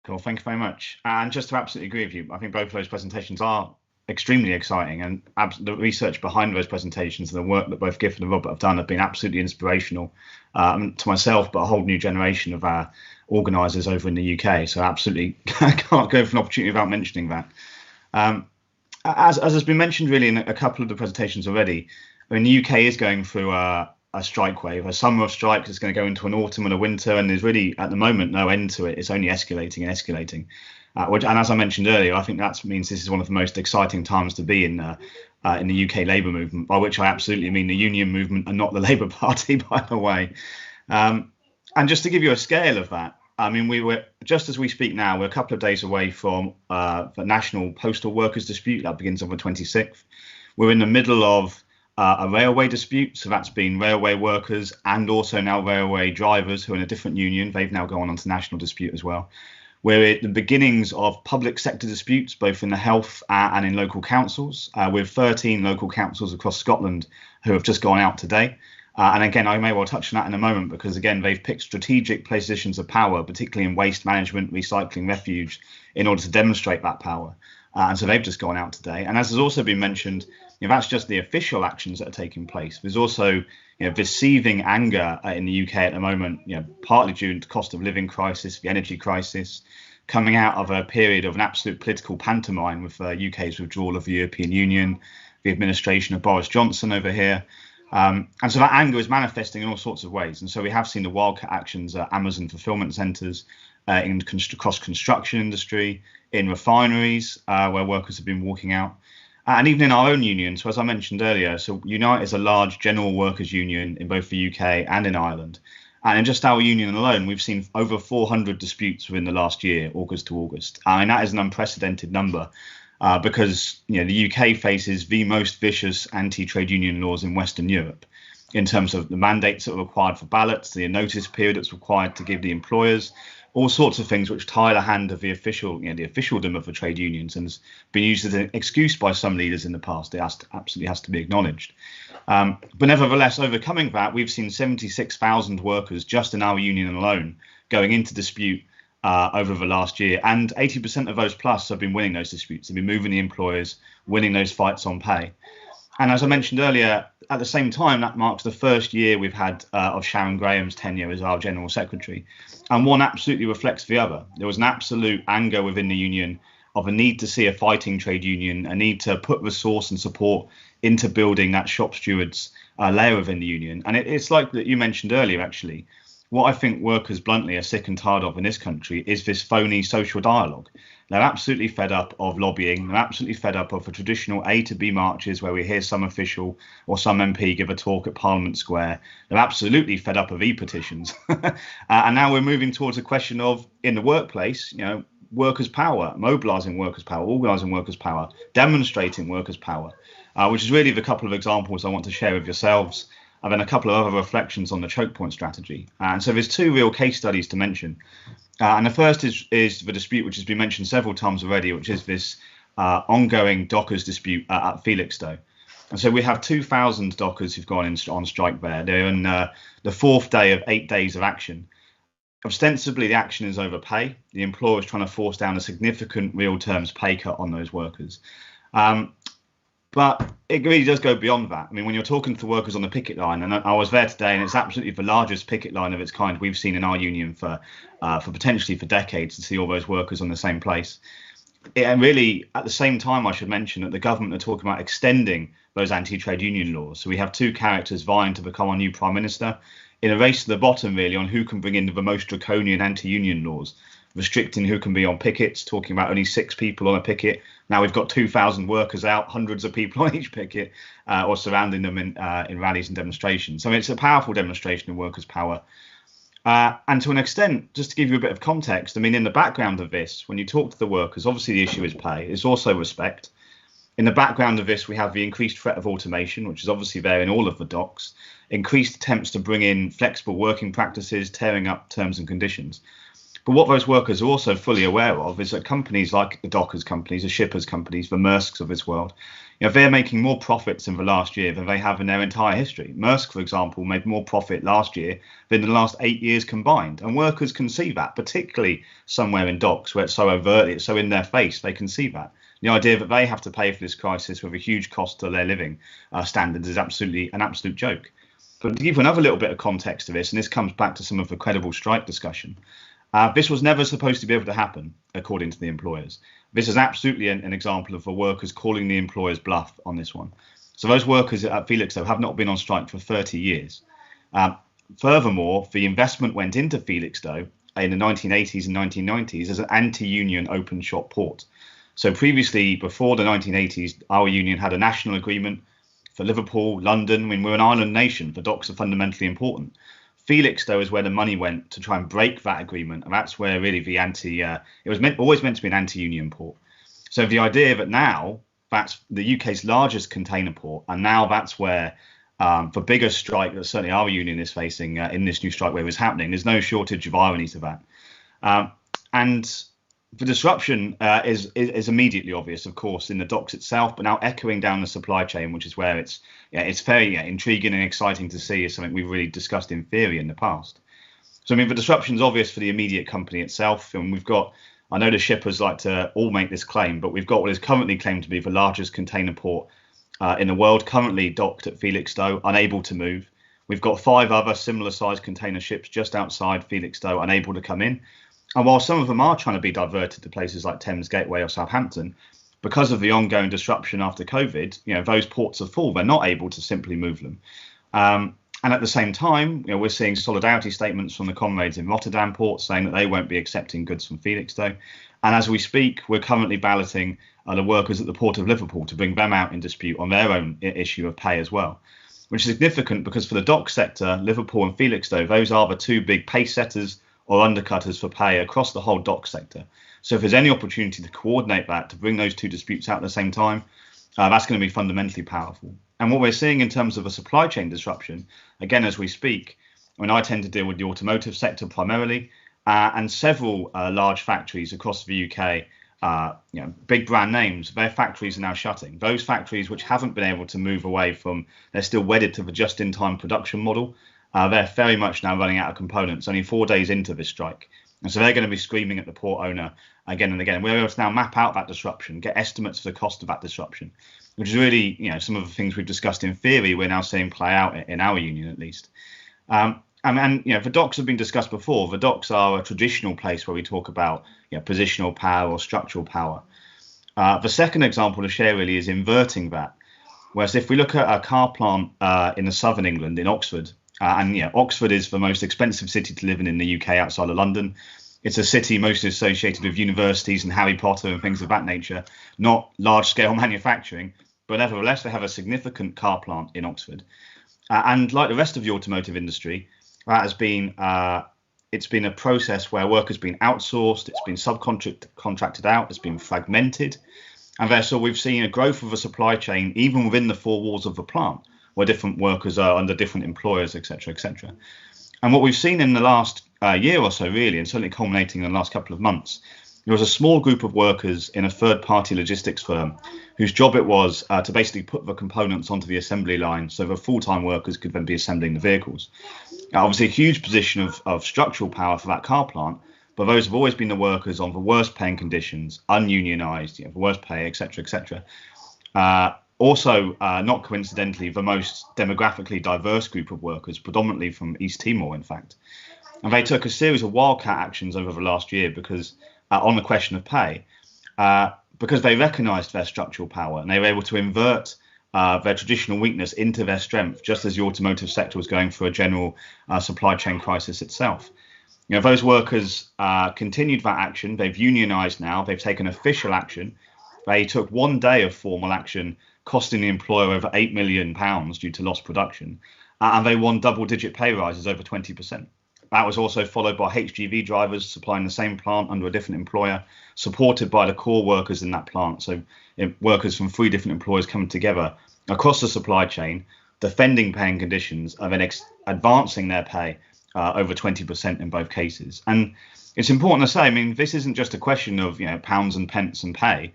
Cool, thank you very much. And just to absolutely agree with you, I think both of those presentations are extremely exciting, and the research behind those presentations and the work that both Gifford and Robert have done have been absolutely inspirational to myself, but a whole new generation of our organisers over in the UK. So absolutely can't go for an opportunity without mentioning that. As has been mentioned really in a couple of the presentations already, I mean, the UK is going through a strike wave, a summer of strikes. It's going to go into an autumn and a winter, and there's really at the moment no end to it. It's only escalating and escalating. And as I mentioned earlier, I think that means this is one of the most exciting times to be in the UK Labour movement, by which I absolutely mean the union movement and not the Labour Party, by the way. And just to give you a scale of that, I mean, we were, just as we speak now, we're a couple of days away from the National Postal Workers Dispute that begins on the 26th. We're in the middle of a railway dispute, so that's been railway workers and also now railway drivers who are in a different union. They've now gone on to national dispute as well. We're at the beginnings of public sector disputes, both in the health and in local councils, with 13 local councils across Scotland who have just gone out today. And again, I may well touch on that in a moment, because again, they've picked strategic positions of power, particularly in waste management, recycling, refuge, in order to demonstrate that power. And so they've just gone out today. And as has also been mentioned, that's just the official actions that are taking place. There's also this seething anger in the UK at the moment, partly due to the cost of living crisis, the energy crisis, coming out of a period of an absolute political pantomime with UK's withdrawal of the European Union, the administration of Boris Johnson over here. And so that anger is manifesting in all sorts of ways. And so we have seen the wildcat actions at Amazon fulfillment centres, in across construction industry, in refineries, where workers have been walking out, and even in our own union. So as I mentioned earlier, so Unite is a large general workers union in both the UK and in Ireland. And in just our union alone, we've seen over 400 disputes within the last year, August to August. And that is an unprecedented number. Because the UK faces the most vicious anti-trade union laws in Western Europe, in terms of the mandates that are required for ballots, the notice period that's required to give the employers, all sorts of things which tie the hand of the officialdom of the trade unions, and has been used as an excuse by some leaders in the past. It absolutely has to be acknowledged. But nevertheless, overcoming that, we've seen 76,000 workers just in our union alone going into dispute over the last year, and 80% of those plus have been winning those disputes. They've been moving the employers, winning those fights on pay. And as I mentioned earlier, at the same time, that marks the first year we've had of Sharon Graham's tenure as our General Secretary. And one absolutely reflects the other. There was an absolute anger within the union of a need to see a fighting trade union, a need to put resource and support into building that shop stewards layer within the union. And it's like that you mentioned earlier, actually. What I think workers bluntly are sick and tired of in this country is this phony social dialogue. They're absolutely fed up of lobbying. They're absolutely fed up of the traditional A to B marches where we hear some official or some MP give a talk at Parliament Square. They're absolutely fed up of e-petitions. And now we're moving towards a question of, in the workplace, workers' power, mobilising workers' power, organising workers' power, demonstrating workers' power, which is really the couple of examples I want to share with yourselves, and then a couple of other reflections on the choke point strategy. And so there's two real case studies to mention. And the first is the dispute which has been mentioned several times already, which is this ongoing dockers dispute at Felixstowe. And so we have 2,000 dockers who've gone on strike there. They're on the fourth day of 8 days of action. Ostensibly, the action is over pay. The employer is trying to force down a significant real terms pay cut on those workers. But it really does go beyond that. I mean, when you're talking to the workers on the picket line, and I was there today, and it's absolutely the largest picket line of its kind we've seen in our union for potentially for decades, to see all those workers on the same place. And really, at the same time, I should mention that the government are talking about extending those anti-trade union laws. So we have two characters vying to become our new prime minister in a race to the bottom, really, on who can bring in the most draconian anti-union laws, restricting who can be on pickets, talking about only 6 people on a picket. Now we've got 2,000 workers out, hundreds of people on each picket, or surrounding them in rallies and demonstrations. So it's a powerful demonstration of workers' power. And to an extent, just to give you a bit of context, I mean, in the background of this, when you talk to the workers, obviously the issue is pay. It's also respect. In the background of this, we have the increased threat of automation, which is obviously there in all of the docks, increased attempts to bring in flexible working practices, tearing up terms and conditions. But what those workers are also fully aware of is that companies like the dockers companies, the shippers companies, the Maersks of this world, they're making more profits in the last year than they have in their entire history. Maersk, for example, made more profit last year than in the last 8 years combined. And workers can see that, particularly somewhere in docks where it's so overtly, it's so in their face, they can see that. The idea that they have to pay for this crisis with a huge cost to their living standards is absolutely an absolute joke. But to give you another little bit of context to this, and this comes back to some of the credible strike discussion, this was never supposed to be able to happen, according to the employers. This is absolutely an example of the workers calling the employers bluff on this one. So those workers at Felixstowe have not been on strike for 30 years. Furthermore, the investment went into Felixstowe in the 1980s and 1990s as an anti-union open shop port. So previously, before the 1980s, our union had a national agreement for Liverpool, London. I mean, we're an island nation. The docks are fundamentally important. Felixstowe is where the money went to try and break that agreement, and that's where really the it was always meant to be an anti-union port. So the idea that now that's the UK's largest container port, and now that's where the biggest strike that certainly our union is facing in this new strike wave is happening. There's no shortage of irony to that, and the disruption is immediately obvious, of course, in the docks itself, but now echoing down the supply chain, which is where it's very intriguing and exciting to see, is something we've really discussed in theory in the past. So, I mean, the disruption is obvious for the immediate company itself. And we've got, I know the shippers like to all make this claim, but we've got what is currently claimed to be the largest container port in the world, currently docked at Felixstowe, unable to move. We've got 5 other similar sized container ships just outside Felixstowe, unable to come in. And while some of them are trying to be diverted to places like Thames Gateway or Southampton, because of the ongoing disruption after COVID, those ports are full. They're not able to simply move them. And at the same time, we're seeing solidarity statements from the comrades in Rotterdam port saying that they won't be accepting goods from Felixstowe. And as we speak, we're currently balloting the workers at the port of Liverpool to bring them out in dispute on their own issue of pay as well, which is significant because for the dock sector, Liverpool and Felixstowe, those are the 2 big pace setters or undercutters for pay across the whole dock sector. So if there's any opportunity to coordinate that, to bring those 2 disputes out at the same time, that's going to be fundamentally powerful. And what we're seeing in terms of a supply chain disruption, again, as we speak, when I tend to deal with the automotive sector primarily, and several large factories across the UK, big brand names, their factories are now shutting. Those factories which haven't been able to move away from, they're still wedded to the just-in-time production model. They're very much now running out of components, only 4 days into this strike. And so they're going to be screaming at the port owner again and again. We're able to now map out that disruption, get estimates for the cost of that disruption, which is really, some of the things we've discussed in theory, we're now seeing play out in our union at least. And the docks have been discussed before. The docks are a traditional place where we talk about positional power or structural power. The second example to share really is inverting that. Whereas if we look at a car plant in the southern England, in Oxford, Oxford is the most expensive city to live in the UK outside of London. It's a city mostly associated with universities and Harry Potter and things of that nature, not large-scale manufacturing, but nevertheless they have a significant car plant in Oxford. And like the rest of the automotive industry, that has been it's been a process where work has been outsourced, it's been subcontracted out, it's been fragmented, and therefore we've seen a growth of a supply chain even within the four walls of the plant, where different workers are under different employers, etc., etc. And what we've seen in the last year or so, really, and certainly culminating in the last couple of months, there was a small group of workers in a third-party logistics firm whose job it was to basically put the components onto the assembly line so the full-time workers could then be assembling the vehicles. Obviously, a huge position of structural power for that car plant, but those have always been the workers on the worst paying conditions, ununionized, the worst pay, etc., etc. Also, not coincidentally, the most demographically diverse group of workers, predominantly from East Timor, in fact. And they took a series of wildcat actions over the last year because on the question of pay, because they recognised their structural power and they were able to invert their traditional weakness into their strength, just as the automotive sector was going through a general supply chain crisis itself. Those workers continued that action. They've unionised now. They've taken official action. They took 1 day of formal action, costing the employer over £8 million due to lost production, and they won double-digit pay rises over 20%. That was also followed by HGV drivers supplying the same plant under a different employer, supported by the core workers in that plant. So workers from 3 different employers coming together across the supply chain, defending paying conditions, and then advancing their pay over 20% in both cases. And it's important to say, this isn't just a question of pounds and pence and pay.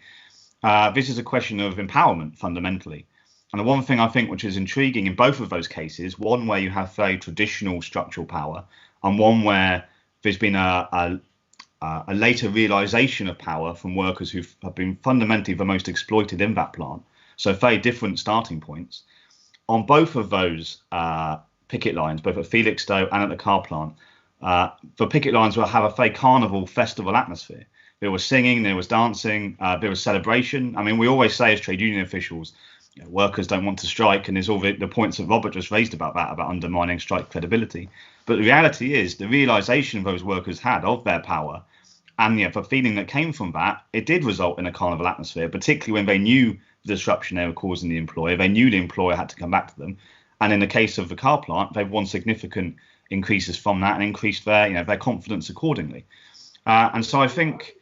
This is a question of empowerment fundamentally. And the one thing I think which is intriguing in both of those cases, one where you have very traditional structural power, and one where there's been a later realization of power from workers who have been fundamentally the most exploited in that plant. So very different starting points. On both of those picket lines, both at Felixstowe and at the car plant, the picket lines will have a very carnival festival atmosphere. There was singing, there was dancing, there was celebration. We always say as trade union officials, workers don't want to strike, and there's all the points that Robert just raised about that, about undermining strike credibility. But the reality is the realization those workers had of their power and the feeling that came from that, it did result in a carnival atmosphere, particularly when they knew the disruption they were causing the employer. They knew the employer had to come back to them. And in the case of the car plant, they've won significant increases from that and increased their confidence accordingly. And so I think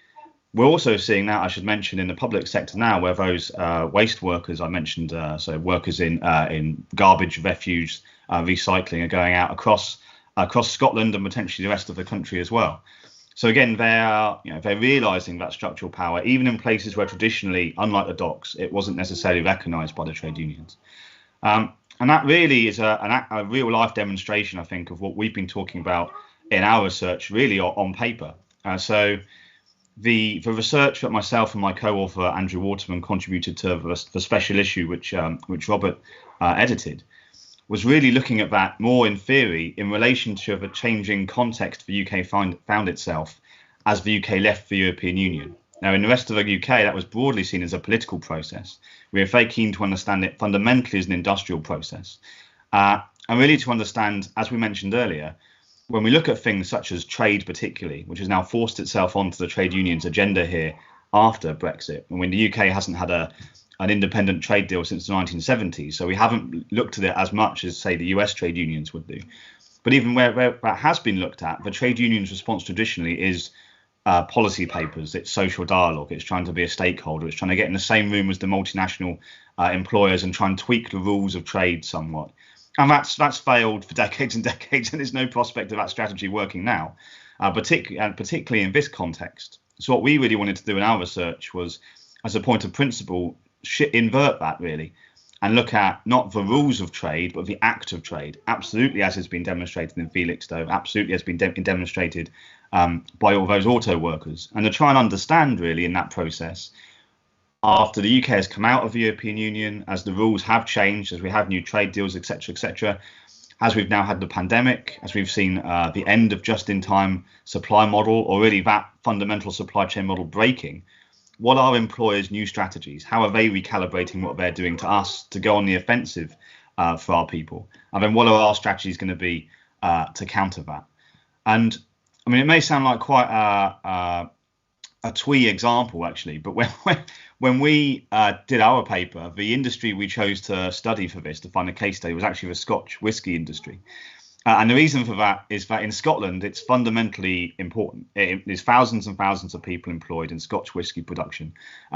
we're also seeing that, I should mention, in the public sector now, where those waste workers I mentioned, so workers in garbage, refuse, recycling, are going out across Scotland and potentially the rest of the country as well. So again, they're realising that structural power, even in places where traditionally, unlike the docks, it wasn't necessarily recognised by the trade unions. And that really is a real life demonstration, I think, of what we've been talking about in our research, really on paper. So the research that myself and my co-author Andrew Waterman contributed to the special issue, which Robert edited, was really looking at that more in theory in relation to the changing context the UK found itself as the UK left the European Union. Now, in the rest of the UK, that was broadly seen as a political process. We are very keen to understand it fundamentally as an industrial process. And really to understand, as we mentioned earlier, when we look at things such as trade particularly, which has now forced itself onto the trade unions agenda here after Brexit, when the UK hasn't had an independent trade deal since the 1970s, so we haven't looked at it as much as, say, the US trade unions would do. But even where that has been looked at, the trade unions' response traditionally is policy papers, it's social dialogue, it's trying to be a stakeholder, it's trying to get in the same room as the multinational employers and try and tweak the rules of trade somewhat. And that's failed for decades and decades, and there's no prospect of that strategy working now. particularly in this context. So what we really wanted to do in our research was, as a point of principle, invert that really, and look at not the rules of trade, but the act of trade, absolutely as has been demonstrated in Felixstowe, absolutely has been demonstrated by all those auto workers, and to try and understand really in that process, after the UK has come out of the European Union, as the rules have changed, as we have new trade deals, etc., as we've now had the pandemic, as we've seen the end of just-in-time supply model, or really that fundamental supply chain model breaking, what are employers' new strategies? How are they recalibrating what they're doing to us to go on the offensive for our people? And then what are our strategies going to be to counter that? And I mean, it may sound like quite a twee example, actually, but when we did our paper, the industry we chose to study for this, to find a case study, was actually the Scotch whisky industry. And the reason for that is that in Scotland, it's fundamentally important. There's thousands and thousands of people employed in Scotch whisky production,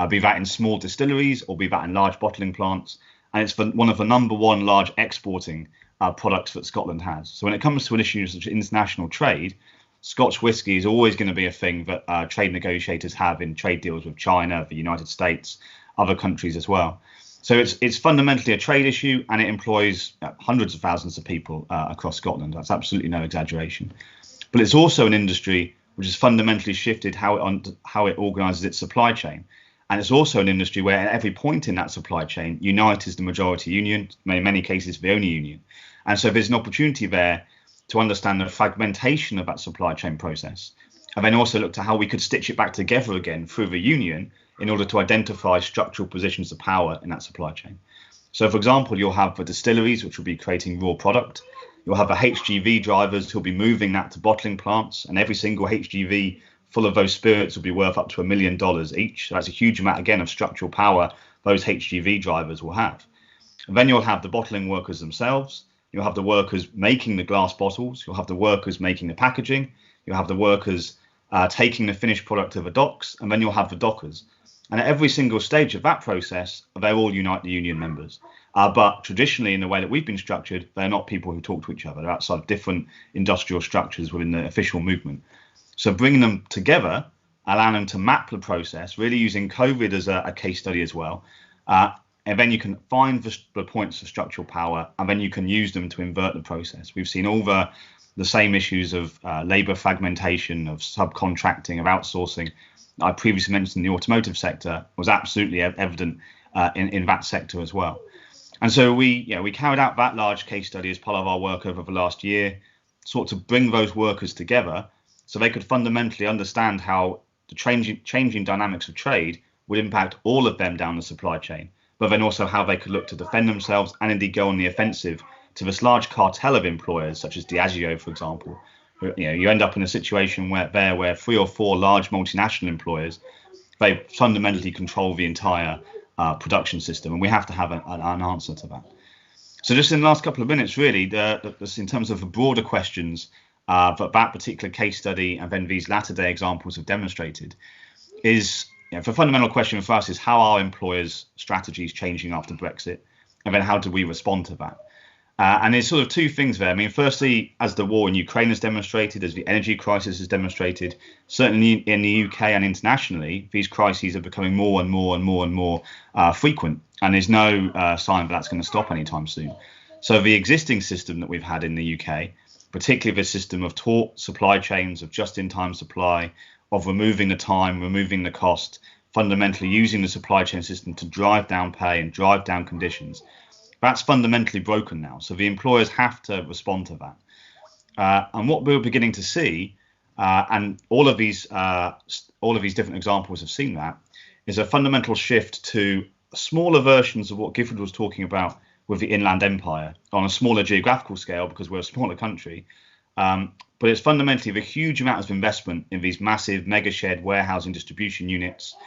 be that in small distilleries or be that in large bottling plants. And it's one of the number one large exporting products that Scotland has. So when it comes to an issue such as international trade, Scotch whisky is always going to be a thing that trade negotiators have in trade deals with China, the United States, other countries as well. So it's fundamentally a trade issue, and it employs hundreds of thousands of people across Scotland. That's absolutely no exaggeration. But it's also an industry which has fundamentally shifted how it organises its supply chain. And it's also an industry where at every point in that supply chain, Unite is the majority union, in many cases the only union. And so there's an opportunity there to understand the fragmentation of that supply chain process, and then also look to how we could stitch it back together again through the union in order to identify structural positions of power in that supply chain. So, for example, you'll have the distilleries, which will be creating raw product. You'll have the HGV drivers who'll be moving that to bottling plants, and every single HGV full of those spirits will be worth up to $1 million each. So that's a huge amount, again, of structural power those HGV drivers will have. And then you'll have the bottling workers themselves. You'll have the workers making the glass bottles. You'll have the workers making the packaging. You'll have the workers taking the finished product to the docks, and then you'll have the dockers. And at every single stage of that process, they're all Unite the Union members. But traditionally, in the way that we've been structured, they're not people who talk to each other. They're outside of different industrial structures within the official movement. So bringing them together, allowing them to map the process, really using COVID as a case study as well. And then you can find the points of structural power, and then you can use them to invert the process. We've seen all the same issues of labour fragmentation, of subcontracting, of outsourcing. I previously mentioned the automotive sector was absolutely evident in that sector as well. And so we carried out that large case study as part of our work over the last year, sort of bring those workers together so they could fundamentally understand how the changing dynamics of trade would impact all of them down the supply chain, but then also how they could look to defend themselves and indeed go on the offensive to this large cartel of employers, such as Diageo, for example. You end up in a situation where 3 or 4 large multinational employers, they fundamentally control the entire production system, and we have to have an answer to that. So just in the last couple of minutes, really, in terms of the broader questions that particular case study and then these latter day examples have demonstrated, is the fundamental question for us is how are employers' strategies changing after Brexit, and then how do we respond to that? And there's sort of two things there. I mean, firstly, as the war in Ukraine has demonstrated, as the energy crisis has demonstrated, certainly in the UK and internationally, these crises are becoming more and more frequent. And there's no sign that that's going to stop anytime soon. So the existing system that we've had in the UK, particularly the system of taut supply chains, of just-in-time supply, of removing the time, removing the cost, fundamentally using the supply chain system to drive down pay and drive down conditions, that's fundamentally broken now. So the employers have to respond to that. And what we're beginning to see, and all of these different examples have seen that, is a fundamental shift to smaller versions of what Gifford was talking about with the Inland Empire on a smaller geographical scale because we're a smaller country. But it's fundamentally the huge amount of investment in these massive mega shared warehousing distribution units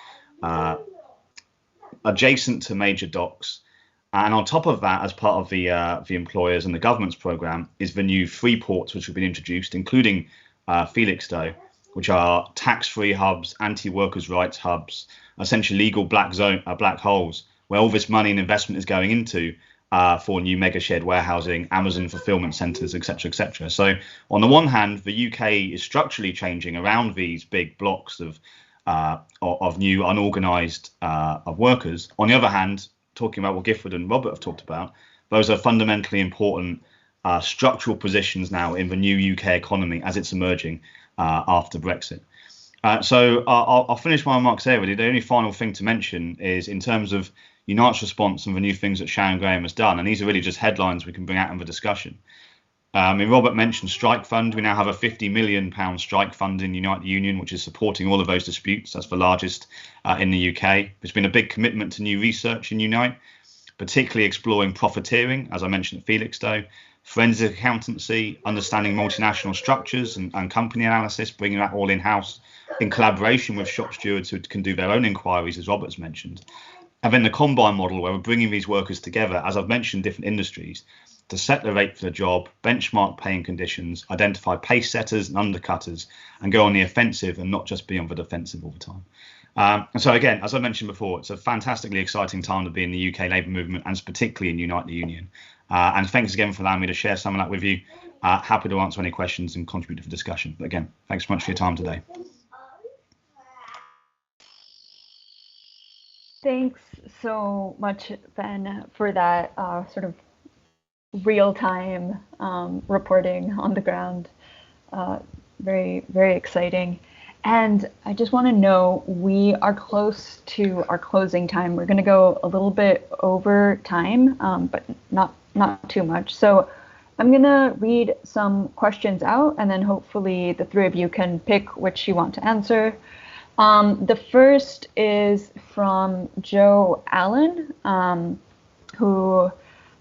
adjacent to major docks. And on top of that, as part of the employers and the government's programme, is the new free ports which have been introduced, including Felixstowe, which are tax-free hubs, anti-workers' rights hubs, essentially legal black holes, where all this money and investment is going into for new mega shared warehousing, Amazon fulfillment centers, etc., etc. So on the one hand, the UK is structurally changing around these big blocks of new unorganized of workers. On the other hand, talking about what Gifford and Robert have talked about, those are fundamentally important structural positions now in the new UK economy as it's emerging after Brexit. So I'll finish my remarks there. Really, the only final thing to mention is in terms of Unite's response and the new things that Sharon Graham has done, and these are really just headlines we can bring out in the discussion. Robert mentioned Strike Fund. We now have a £50 million strike fund in Unite the Union, which is supporting all of those disputes. That's the largest in the UK. There's been a big commitment to new research in Unite, particularly exploring profiteering, as I mentioned at Felixstowe, forensic accountancy, understanding multinational structures and company analysis, bringing that all in-house in collaboration with shop stewards who can do their own inquiries, as Robert's mentioned. And then the combine model, where we're bringing these workers together, as I've mentioned, different industries, to set the rate for the job, benchmark paying conditions, identify pace setters and undercutters, and go on the offensive and not just be on the defensive all the time. And so again, as I mentioned before, it's a fantastically exciting time to be in the UK labour movement, and particularly in Unite the Union. And thanks again for allowing me to share some of that with you. Happy to answer any questions and contribute to the discussion. But again, thanks so much for your time today. Thanks so much, Ben, for that sort of real-time reporting on the ground. Very, very exciting. And I just want to know, we are close to our closing time. We're going to go a little bit over time, but not too much. So I'm going to read some questions out, and then hopefully the three of you can pick which you want to answer. The first is from Joe Allen, who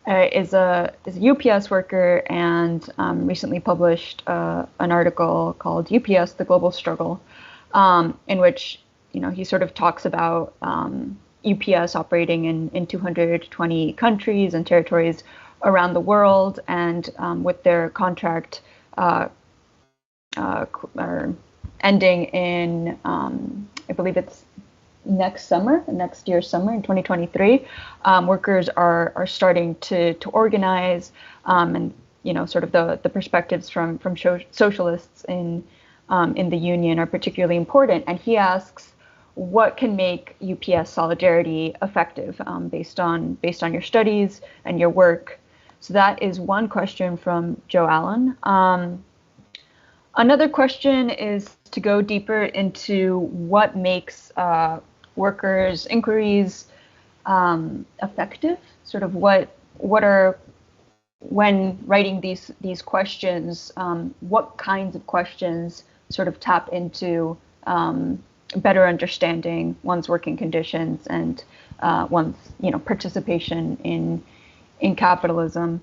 is a UPS worker and recently published an article called UPS: The Global Struggle, in which he sort of talks about UPS operating in 220 countries and territories around the world, and with their contract ending in, I believe it's next year's summer in 2023, workers are starting to organize, and sort of the perspectives from socialists in the union are particularly important. And he asks, what can make UPS solidarity effective based on your studies and your work? So that is one question from Joe Allen. Another question is to go deeper into what makes workers' inquiries effective. Sort of what are, when writing these questions, what kinds of questions sort of tap into better understanding one's working conditions and one's participation in capitalism.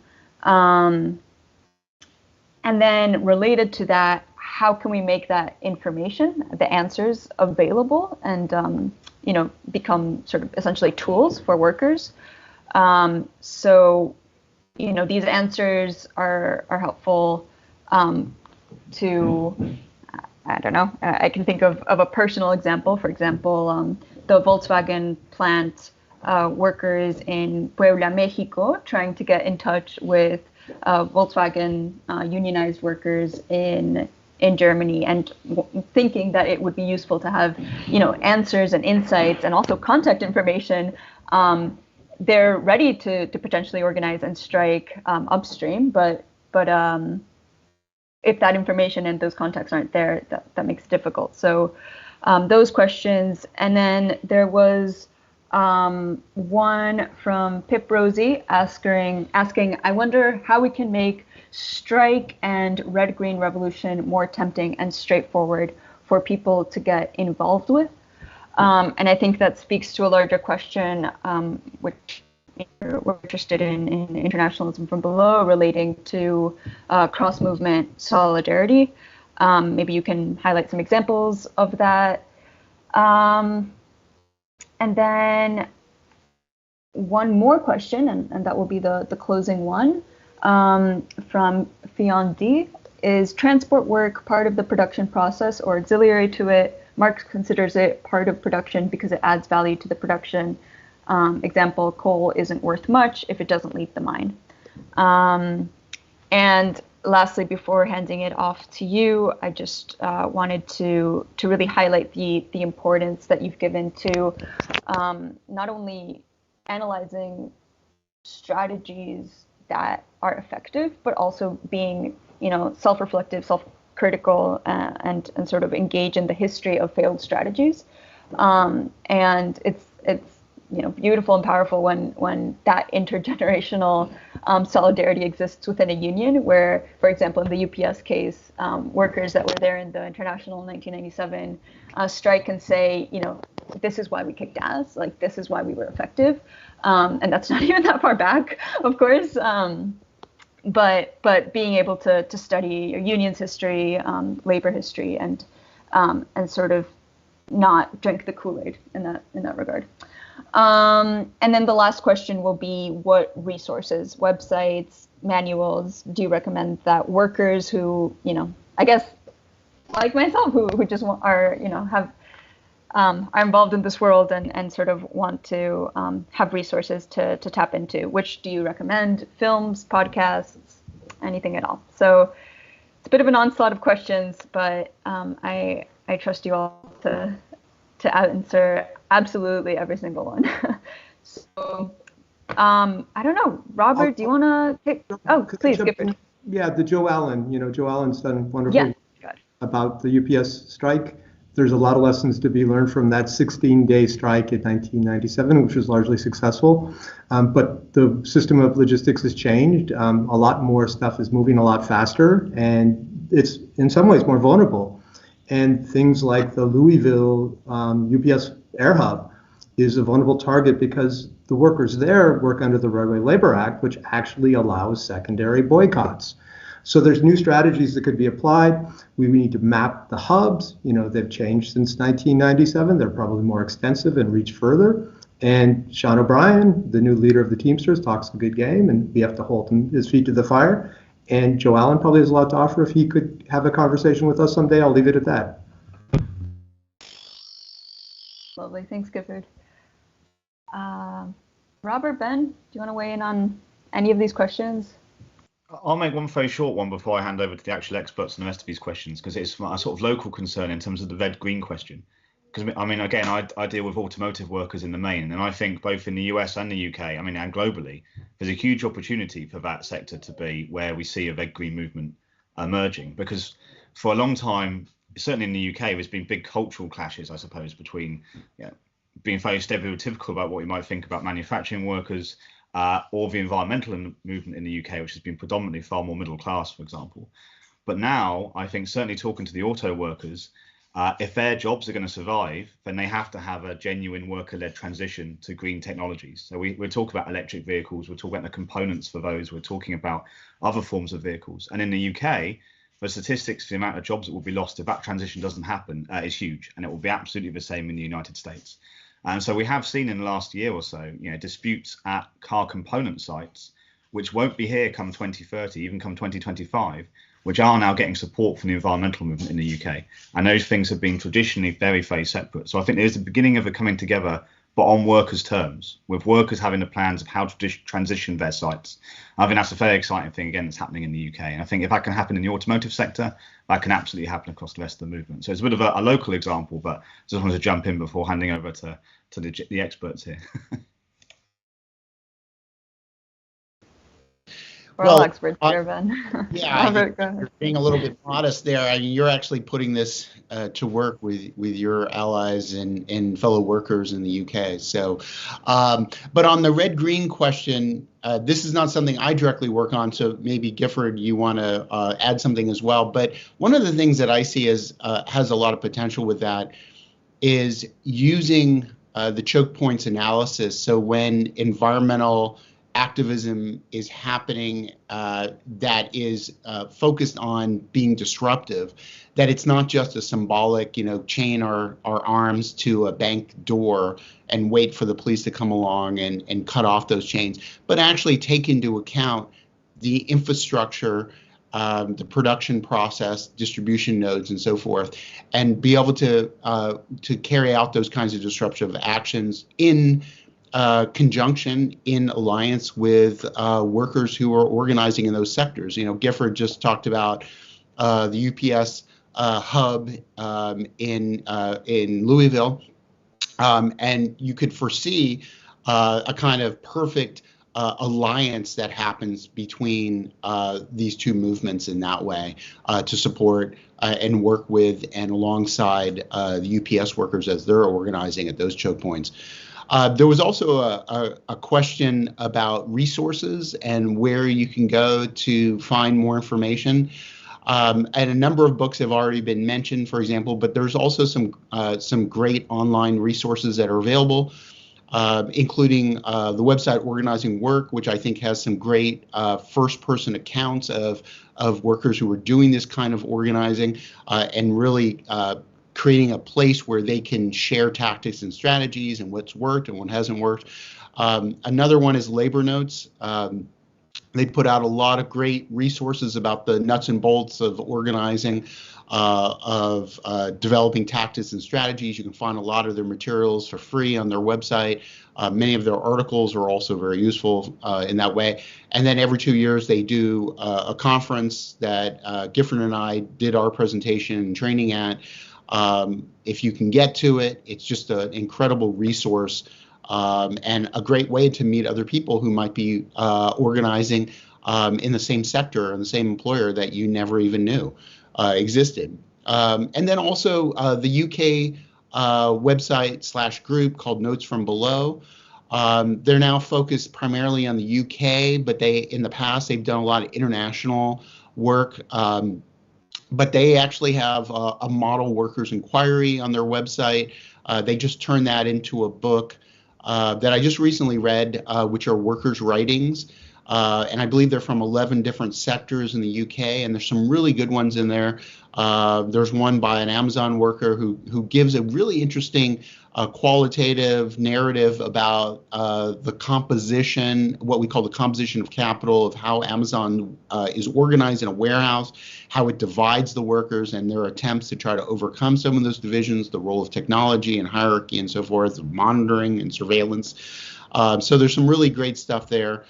And then related to that, how can we make that information, the answers, available and become sort of essentially tools for workers? So these answers are helpful to, I don't know, I can think of a personal example. For example, the Volkswagen plant workers in Puebla, Mexico, trying to get in touch with Volkswagen unionized workers in Germany, and thinking that it would be useful to have answers and insights and also contact information. They're ready to potentially organize and strike upstream, but if that information and those contacts aren't there, that makes it difficult. So those questions. And then there was one from Pip Rosie asking, I wonder how we can make strike and red-green revolution more tempting and straightforward for people to get involved with. And I think that speaks to a larger question, which we're interested in internationalism from below, relating to cross-movement solidarity. Maybe you can highlight some examples of that. And then one more question, and that will be the closing one, from Fionn D. Is transport work part of the production process or auxiliary to it? Marx considers it part of production because it adds value to the production. Example, coal isn't worth much if it doesn't leave the mine. And lastly, before handing it off to you, I just wanted to really highlight the importance that you've given to not only analyzing strategies that are effective, but also being, self-reflective, self-critical, and sort of engage in the history of failed strategies. And it's beautiful and powerful when that intergenerational solidarity exists within a union, where, for example, in the UPS case, workers that were there in the International 1997 strike can say, this is why we kicked ass, like this is why we were effective, and that's not even that far back, of course. But being able to study your union's history, labor history, and sort of not drink the Kool-Aid in that regard. And then the last question will be, what resources, websites, manuals do you recommend that workers who, I guess like myself, who just are involved in this world and sort of want to have resources to tap into? Which do you recommend? Films, podcasts, anything at all? So it's a bit of an onslaught of questions, but I trust you all to answer absolutely every single one. So I don't know, Robert, do you want to pick? Oh, please, Gifford. Yeah, the Joe Allen. Joe Allen's done wonderful about the UPS strike. There's a lot of lessons to be learned from that 16-day strike in 1997, which was largely successful. But the system of logistics has changed. A lot more stuff is moving a lot faster, and it's in some ways more vulnerable. And things like the Louisville UPS Air Hub is a vulnerable target because the workers there work under the Railway Labor Act, which actually allows secondary boycotts. So there's new strategies that could be applied. We need to map the hubs. They've changed since 1997. They're probably more extensive and reach further. And Sean O'Brien, the new leader of the Teamsters, talks a good game, and we have to hold his feet to the fire. And Joe Allen probably has a lot to offer. If he could have a conversation with us someday, I'll leave it at that. Lovely. Thanks, Gifford. Robert, Ben, do you want to weigh in on any of these questions? I'll make one very short one before I hand over to the actual experts on the rest of these questions, because it's a sort of local concern in terms of the red-green question. Because, again, I deal with automotive workers in the main, and I think both in the US and the UK, and globally, there's a huge opportunity for that sector to be where we see a red-green movement emerging. Because for a long time, certainly in the UK, there's been big cultural clashes, I suppose, between being very stereotypical about what you might think about manufacturing workers, or the environmental movement in the UK, which has been predominantly far more middle class, for example. But now, I think certainly talking to the auto workers, if their jobs are going to survive, then they have to have a genuine worker-led transition to green technologies. So we're talking about electric vehicles, we're talking about the components for those, we're talking about other forms of vehicles. And in the UK, the statistics for the amount of jobs that will be lost if that transition doesn't happen is huge, and it will be absolutely the same in the United States. And so we have seen in the last year or so, disputes at car component sites, which won't be here come 2030, even come 2025, which are now getting support from the environmental movement in the UK. And those things have been traditionally very, very separate. So I think there's the beginning of a coming together, but on workers' terms, with workers having the plans of how to transition their sites. I think that's a very exciting thing, again, that's happening in the UK. And I think if that can happen in the automotive sector, that can absolutely happen across the rest of the movement. So it's a bit of a local example, but just wanted to jump in before handing over to the experts here. We're all experts here, Ben. Yeah, you're being a little bit modest there. You're actually putting this to work with your allies and fellow workers in the UK. So, but on the red-green question, this is not something I directly work on. So maybe Gifford, you want to add something as well. But one of the things that I see has a lot of potential with that is using the choke points analysis. So when environmental activism is happening that is focused on being disruptive, that it's not just a symbolic, chain our arms to a bank door and wait for the police to come along and cut off those chains, but actually take into account the infrastructure, the production process, distribution nodes, and so forth, and be able to carry out those kinds of disruptive actions in conjunction in alliance with workers who are organizing in those sectors. Gifford just talked about the UPS hub in Louisville, and you could foresee a kind of perfect alliance that happens between these two movements in that way to support and work with and alongside the UPS workers as they're organizing at those choke points. There was also a question about resources and where you can go to find more information. And a number of books have already been mentioned, for example, but there's also some great online resources that are available, including the website Organizing Work, which I think has some great first-person accounts of workers who are doing this kind of organizing and really creating a place where they can share tactics and strategies and what's worked and what hasn't worked. Another one is Labor Notes. They put out a lot of great resources about the nuts and bolts of organizing, of developing tactics and strategies. You can find a lot of their materials for free on their website. Many of their articles are also very useful in that way. And then every 2 years they do a conference that Gifford and I did our presentation and training at. If you can get to it, it's just an incredible resource and a great way to meet other people who might be organizing in the same sector and the same employer that you never even knew existed. And then also the UK website / group called Notes from Below. They're now focused primarily on the UK, but in the past they've done a lot of international work. But they actually have a model workers inquiry on their website. They just turned that into a book that I just recently read, which are workers' writings. And I believe they're from 11 different sectors in the UK, and there's some really good ones in there. There's one by an Amazon worker who gives a really interesting qualitative narrative about the composition, what we call the composition of capital, of how Amazon is organized in a warehouse, how it divides the workers and their attempts to try to overcome some of those divisions, the role of technology and hierarchy and so forth, monitoring and surveillance. So there's some really great stuff there.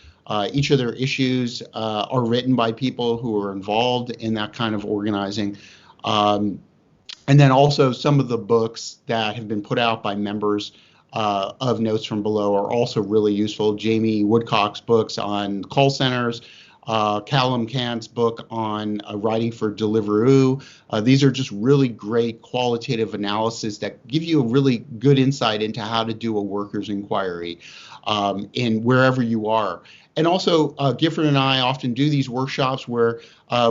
Each of their issues are written by people who are involved in that kind of organizing. And then also some of the books that have been put out by members of Notes from Below are also really useful. Jamie Woodcock's books on call centers, Callum Cant's book on writing for Deliveroo. These are just really great qualitative analysis that give you a really good insight into how to do a workers' inquiry in wherever you are. And also, Gifford and I often do these workshops where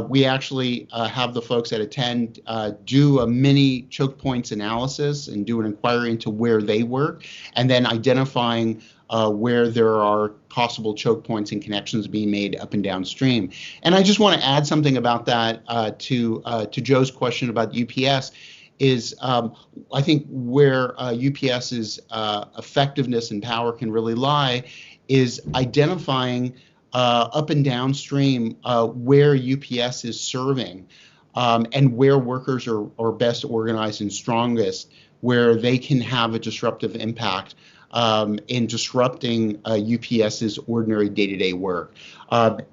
we actually have the folks that attend do a mini choke points analysis and do an inquiry into where they work, and then identifying where there are possible choke points and connections being made up and downstream. And I just want to add something about that to Joe's question about UPS. Is I think where UPS's effectiveness and power can really lie is identifying up and downstream where UPS is serving and where workers are best organized and strongest, where they can have a disruptive impact in disrupting UPS's ordinary day-to-day work.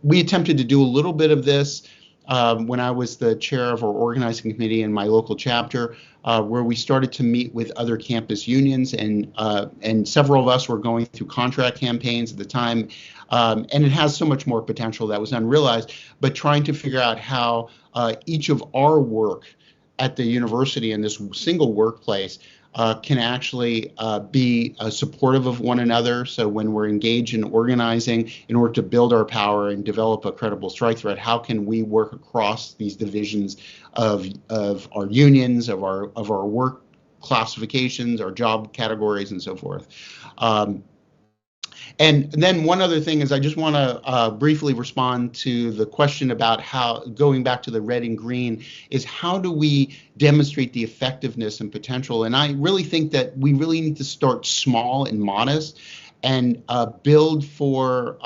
We attempted to do a little bit of this when I was the chair of our organizing committee in my local chapter, where we started to meet with other campus unions, and several of us were going through contract campaigns at the time, and it has so much more potential that was unrealized, but trying to figure out how each of our work at the university in this single workplace can actually be supportive of one another. So when we're engaged in organizing in order to build our power and develop a credible strike threat, how can we work across these divisions of our unions, of our work classifications, our job categories, and so forth. And then one other thing is I just want to briefly respond to the question about how, going back to the red and green, is how do we demonstrate the effectiveness and potential? And I really think that we really need to start small and modest and build for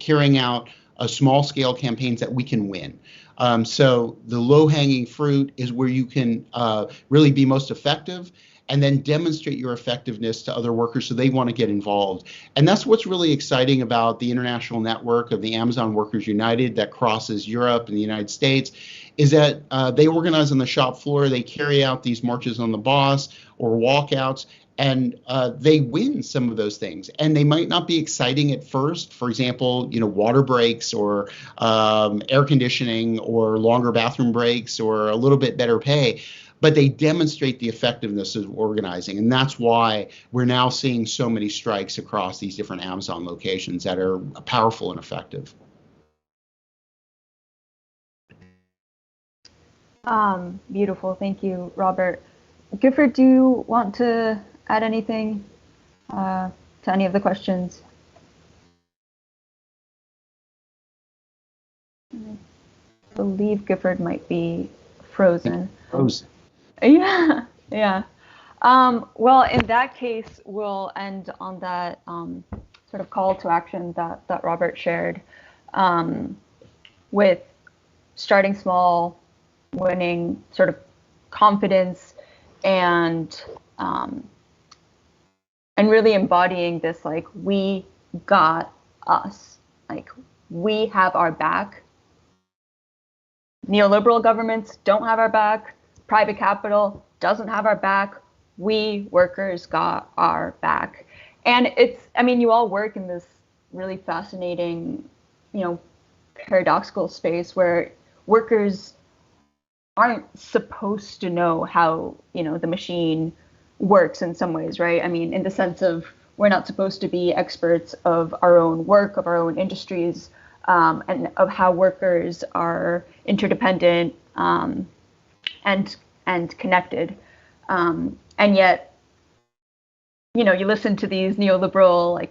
carrying out small scale campaigns that we can win. So the low hanging fruit is where you can really be most effective. and then demonstrate your effectiveness to other workers so they want to get involved. And that's what's really exciting about the international network of the Amazon Workers United that crosses Europe and the United States, is that they organize on the shop floor, they carry out these marches on the boss or walkouts, and they win some of those things. And they might not be exciting at first. For example, water breaks or air conditioning or longer bathroom breaks or a little bit better pay. But they demonstrate the effectiveness of organizing. And that's why we're now seeing so many strikes across these different Amazon locations that are powerful and effective. Beautiful. Thank you, Robert. Gifford, do you want to add anything to any of the questions? I believe Gifford might be frozen. Frozen. Yeah. Well, in that case, we'll end on that sort of call to action that Robert shared, with starting small, winning sort of confidence, and really embodying this, like, we got us, like, we have our back. Neoliberal governments don't have our back. Private capital doesn't have our back. We workers got our back. And you all work in this really fascinating, paradoxical space where workers aren't supposed to know how, the machine works in some ways, right? In the sense of, we're not supposed to be experts of our own work, of our own industries, and of how workers are interdependent and connected. And yet, you listen to these neoliberal,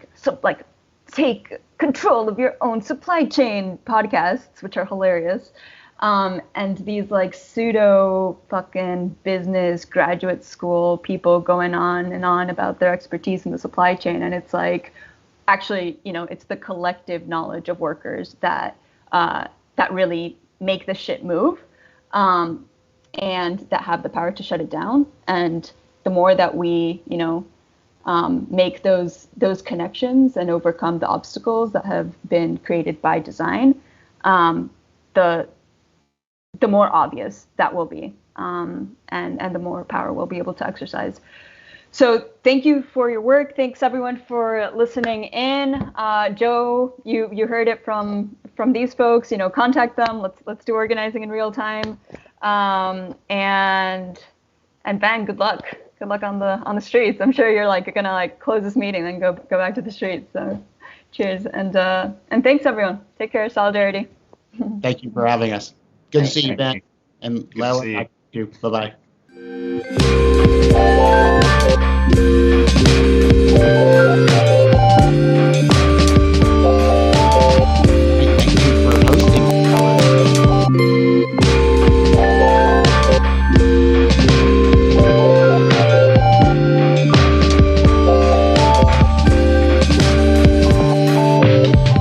take control of your own supply chain podcasts, which are hilarious. And these pseudo fucking business graduate school people going on and on about their expertise in the supply chain. And it's actually, it's the collective knowledge of workers that really make the shit move, and that have the power to shut it down. And the more that we, make those connections and overcome the obstacles that have been created by design, the more obvious that will be, and the more power we'll be able to exercise. So thank you for your work. Thanks everyone for listening in. Joe, you heard it from these folks. Contact them. Let's do organizing in real time. And Ben, good luck. Good luck on the streets. I'm sure you're gonna close this meeting and then go back to the streets. So cheers, and thanks everyone. Take care. Solidarity. Thank you for having us. Good to see you, Ben. And Lela, bye-bye.